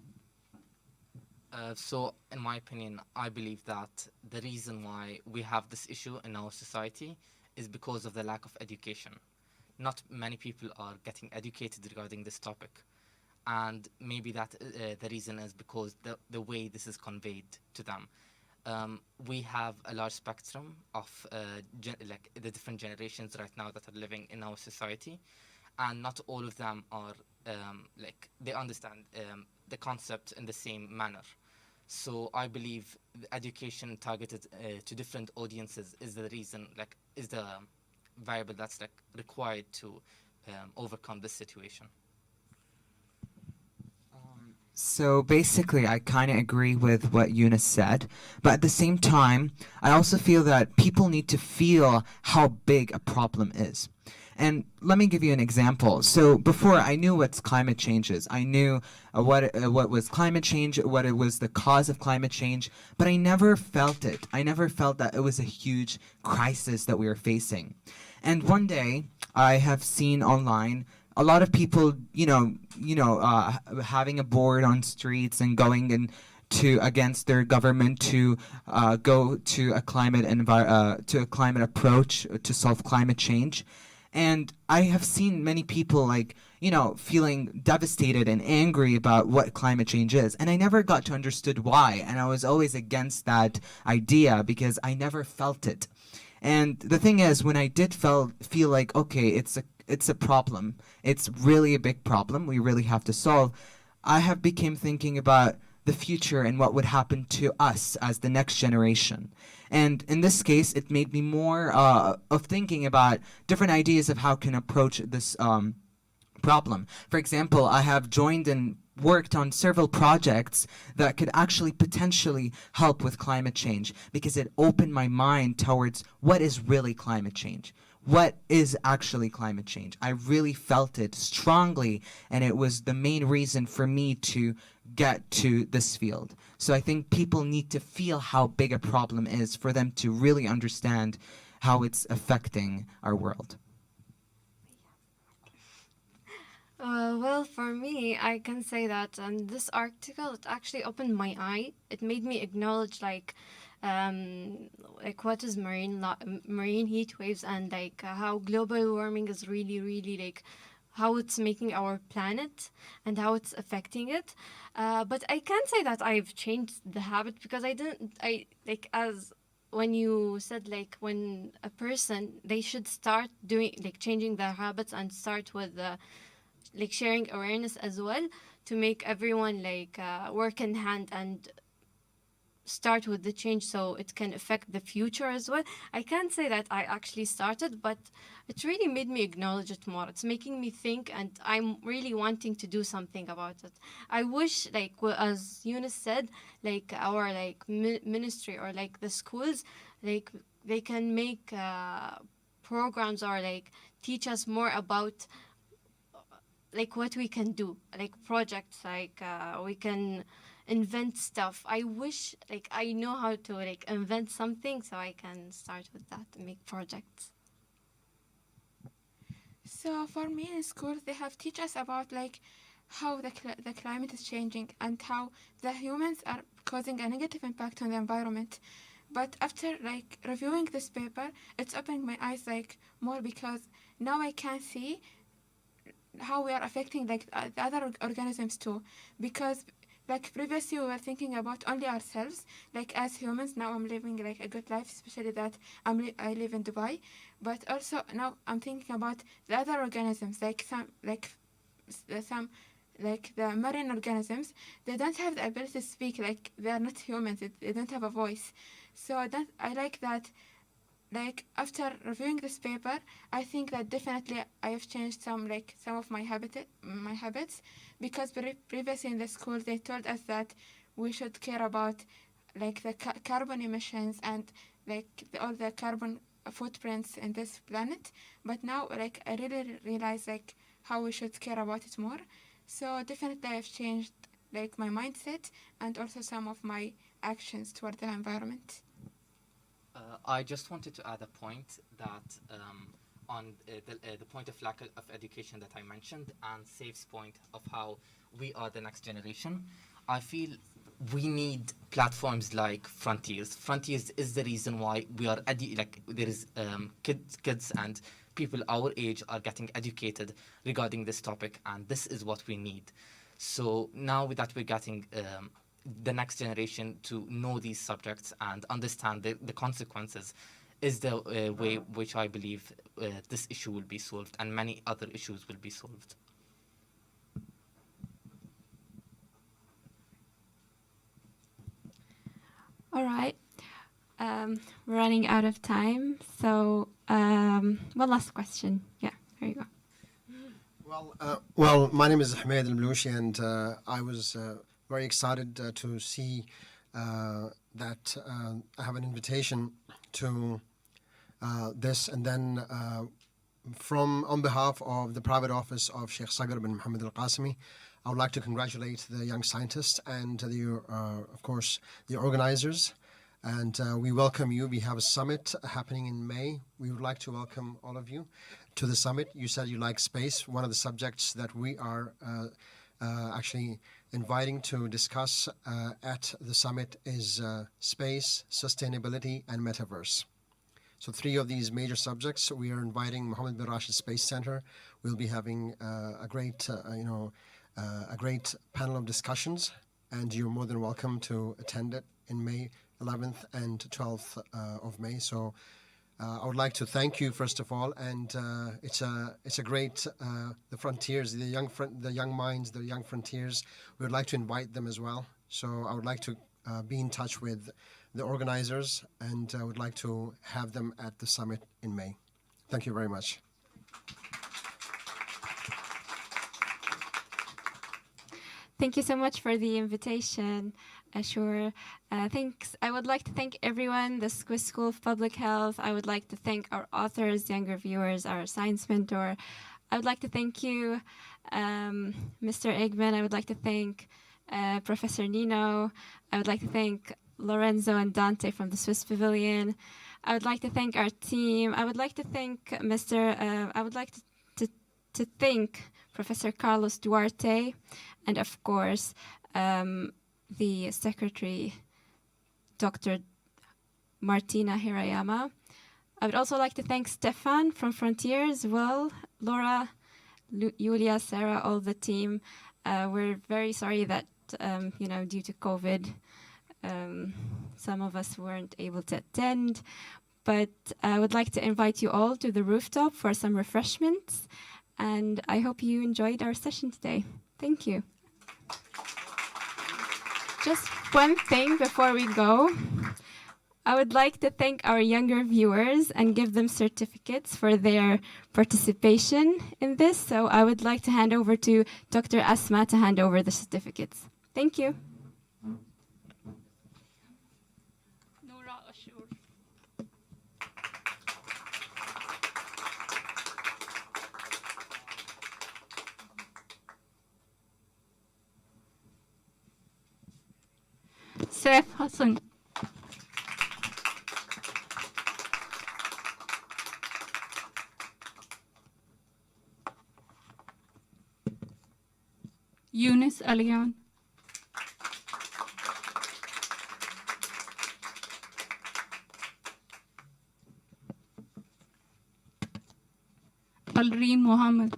So, in my opinion, I believe that the reason why we have this issue in our society is because of the lack of education. Not many people are getting educated regarding this topic. And maybe that the reason is because the way this is conveyed to them. We have a large spectrum of like the different generations right now that are living in our society. And not all of them are like they understand the concept in the same manner. So I believe the education targeted to different audiences is the reason, like, is the variable that's like required to overcome this situation. So basically, I kind of agree with what Eunice said, but at the same time, I also feel that people need to feel how big a problem is. And let me give you an example. So before, I knew what climate change is. I knew what was climate change, what it was the cause of climate change, but I never felt it. I never felt that it was a huge crisis that we were facing. And one day, I have seen online a lot of people, having a board on streets and going and to against their government to go to a climate approach to solve climate change. And I have seen many people feeling devastated and angry about what climate change is. And I never got to understood why. And I was always against that idea because I never felt it. And the thing is, when I did feel like, okay, it's a problem. It's really a big problem. We really have to solve. I have become thinking about the future and what would happen to us as the next generation. And in this case, it made me more of thinking about different ideas of how can approach this problem. For example, I have joined and worked on several projects that could actually potentially help with climate change because it opened my mind towards what is really climate change. What is actually climate change? I really felt it strongly, and it was the main reason for me to get to this field. So I think people need to feel how big a problem is for them to really understand how it's affecting our world. Well, for me, I can say that this article, it actually opened my eye. It made me acknowledge what is marine heat waves and how global warming is really how it's making our planet and how it's affecting it. But I can't say that I've changed the habit because as when you said when a person, they should start doing changing their habits and start with sharing awareness as well to make everyone work in hand and start with the change so it can affect the future as well. I can't say that I actually started, but it really made me acknowledge it more. It's making me think, and I'm really wanting to do something about it. I wish, as Eunice said, our ministry or the schools, they can make programs or teach us more about what we can do, projects, we can invent stuff. I wish I know how to invent something so I can start with that and make projects. So for me in school, they have teach us about how the climate is changing and how the humans are causing a negative impact on the environment. But after reviewing this paper, it's opening my eyes more because now I can see how we are affecting the other organisms too, because previously we were thinking about only ourselves as humans. Now I'm living a good life, especially that I live in Dubai, but also now I'm thinking about the other organisms, some the marine organisms. They don't have the ability to speak, they are not humans, they don't have a voice. So that I like that. After reviewing this paper, I think that definitely I have changed some of my habits, because previously in the school they told us that we should care about the carbon emissions and all the carbon footprints in this planet. But now I really realize how we should care about it more. So definitely I have changed my mindset and also some of my actions toward the environment. I just wanted to add a point that on the point of lack of education that I mentioned, and Safe's point of how we are the next generation. I feel we need platforms like Frontiers. Frontiers is the reason why we are there is kids and people our age are getting educated regarding this topic, and this is what we need. So now that we're getting the next generation to know these subjects and understand the consequences is the way which I believe this issue will be solved, and many other issues will be solved. All right. We're running out of time. So one last question. Yeah, there you go. Well, my name is Ahmed Al-Mloushi, and I was very excited to see that I have an invitation to this, and then on behalf of the private office of Sheikh Sagar bin Mohammed Al Qasimi, I would like to congratulate the young scientists and of course, the organizers. And we welcome you. We have a summit happening in May. We would like to welcome all of you to the summit. You said you like space. One of the subjects that we are actually inviting to discuss at the summit is space, sustainability, and metaverse. So 3 of these major subjects, we are inviting Mohammed bin Rashid Space Center. We'll be having a great panel of discussions, and you're more than welcome to attend it in May 11th and 12th of May. So I would like to thank you first of all, and it's a great the frontiers, the young minds, the young frontiers. We would like to invite them as well. So I would like to be in touch with the organizers, and I would like to have them at the summit in May. Thank you very much. Thank you so much for the invitation, Ashur. Thanks. I would like to thank everyone, the Swiss School of Public Health. I would like to thank our authors, younger viewers, our science mentor. I would like to thank you, Mr. Eggman. I would like to thank Professor Nino. I would like to thank Lorenzo and Dante from the Swiss Pavilion. I would like to thank our team. I would like to thank I would like to thank Professor Carlos Duarte, and of course, the secretary, Dr. Martina Hirayama. I would also like to thank Stefan from Frontiers, Will, Laura, Julia, Sarah, all the team. We're very sorry that, due to COVID, some of us weren't able to attend, but I would like to invite you all to the rooftop for some refreshments, and I hope you enjoyed our session today. Thank you. Just one thing before we go. I would like to thank our younger viewers and give them certificates for their participation in this. So I would like to hand over to Dr. Asma to hand over the certificates. Thank you. Saif Hassan. Yunus Alian. Alreen Mohammed.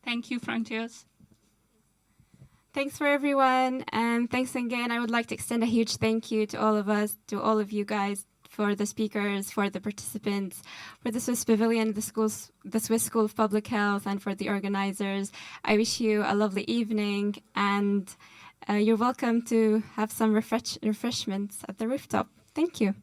Thank you, Frontiers. Thanks for everyone, and thanks again. I would like to extend a huge thank you to all of us, to all of you guys, for the speakers, for the participants, for the Swiss Pavilion, the Swiss School of Public Health, and for the organizers. I wish you a lovely evening, and you're welcome to have some refreshments at the rooftop. Thank you.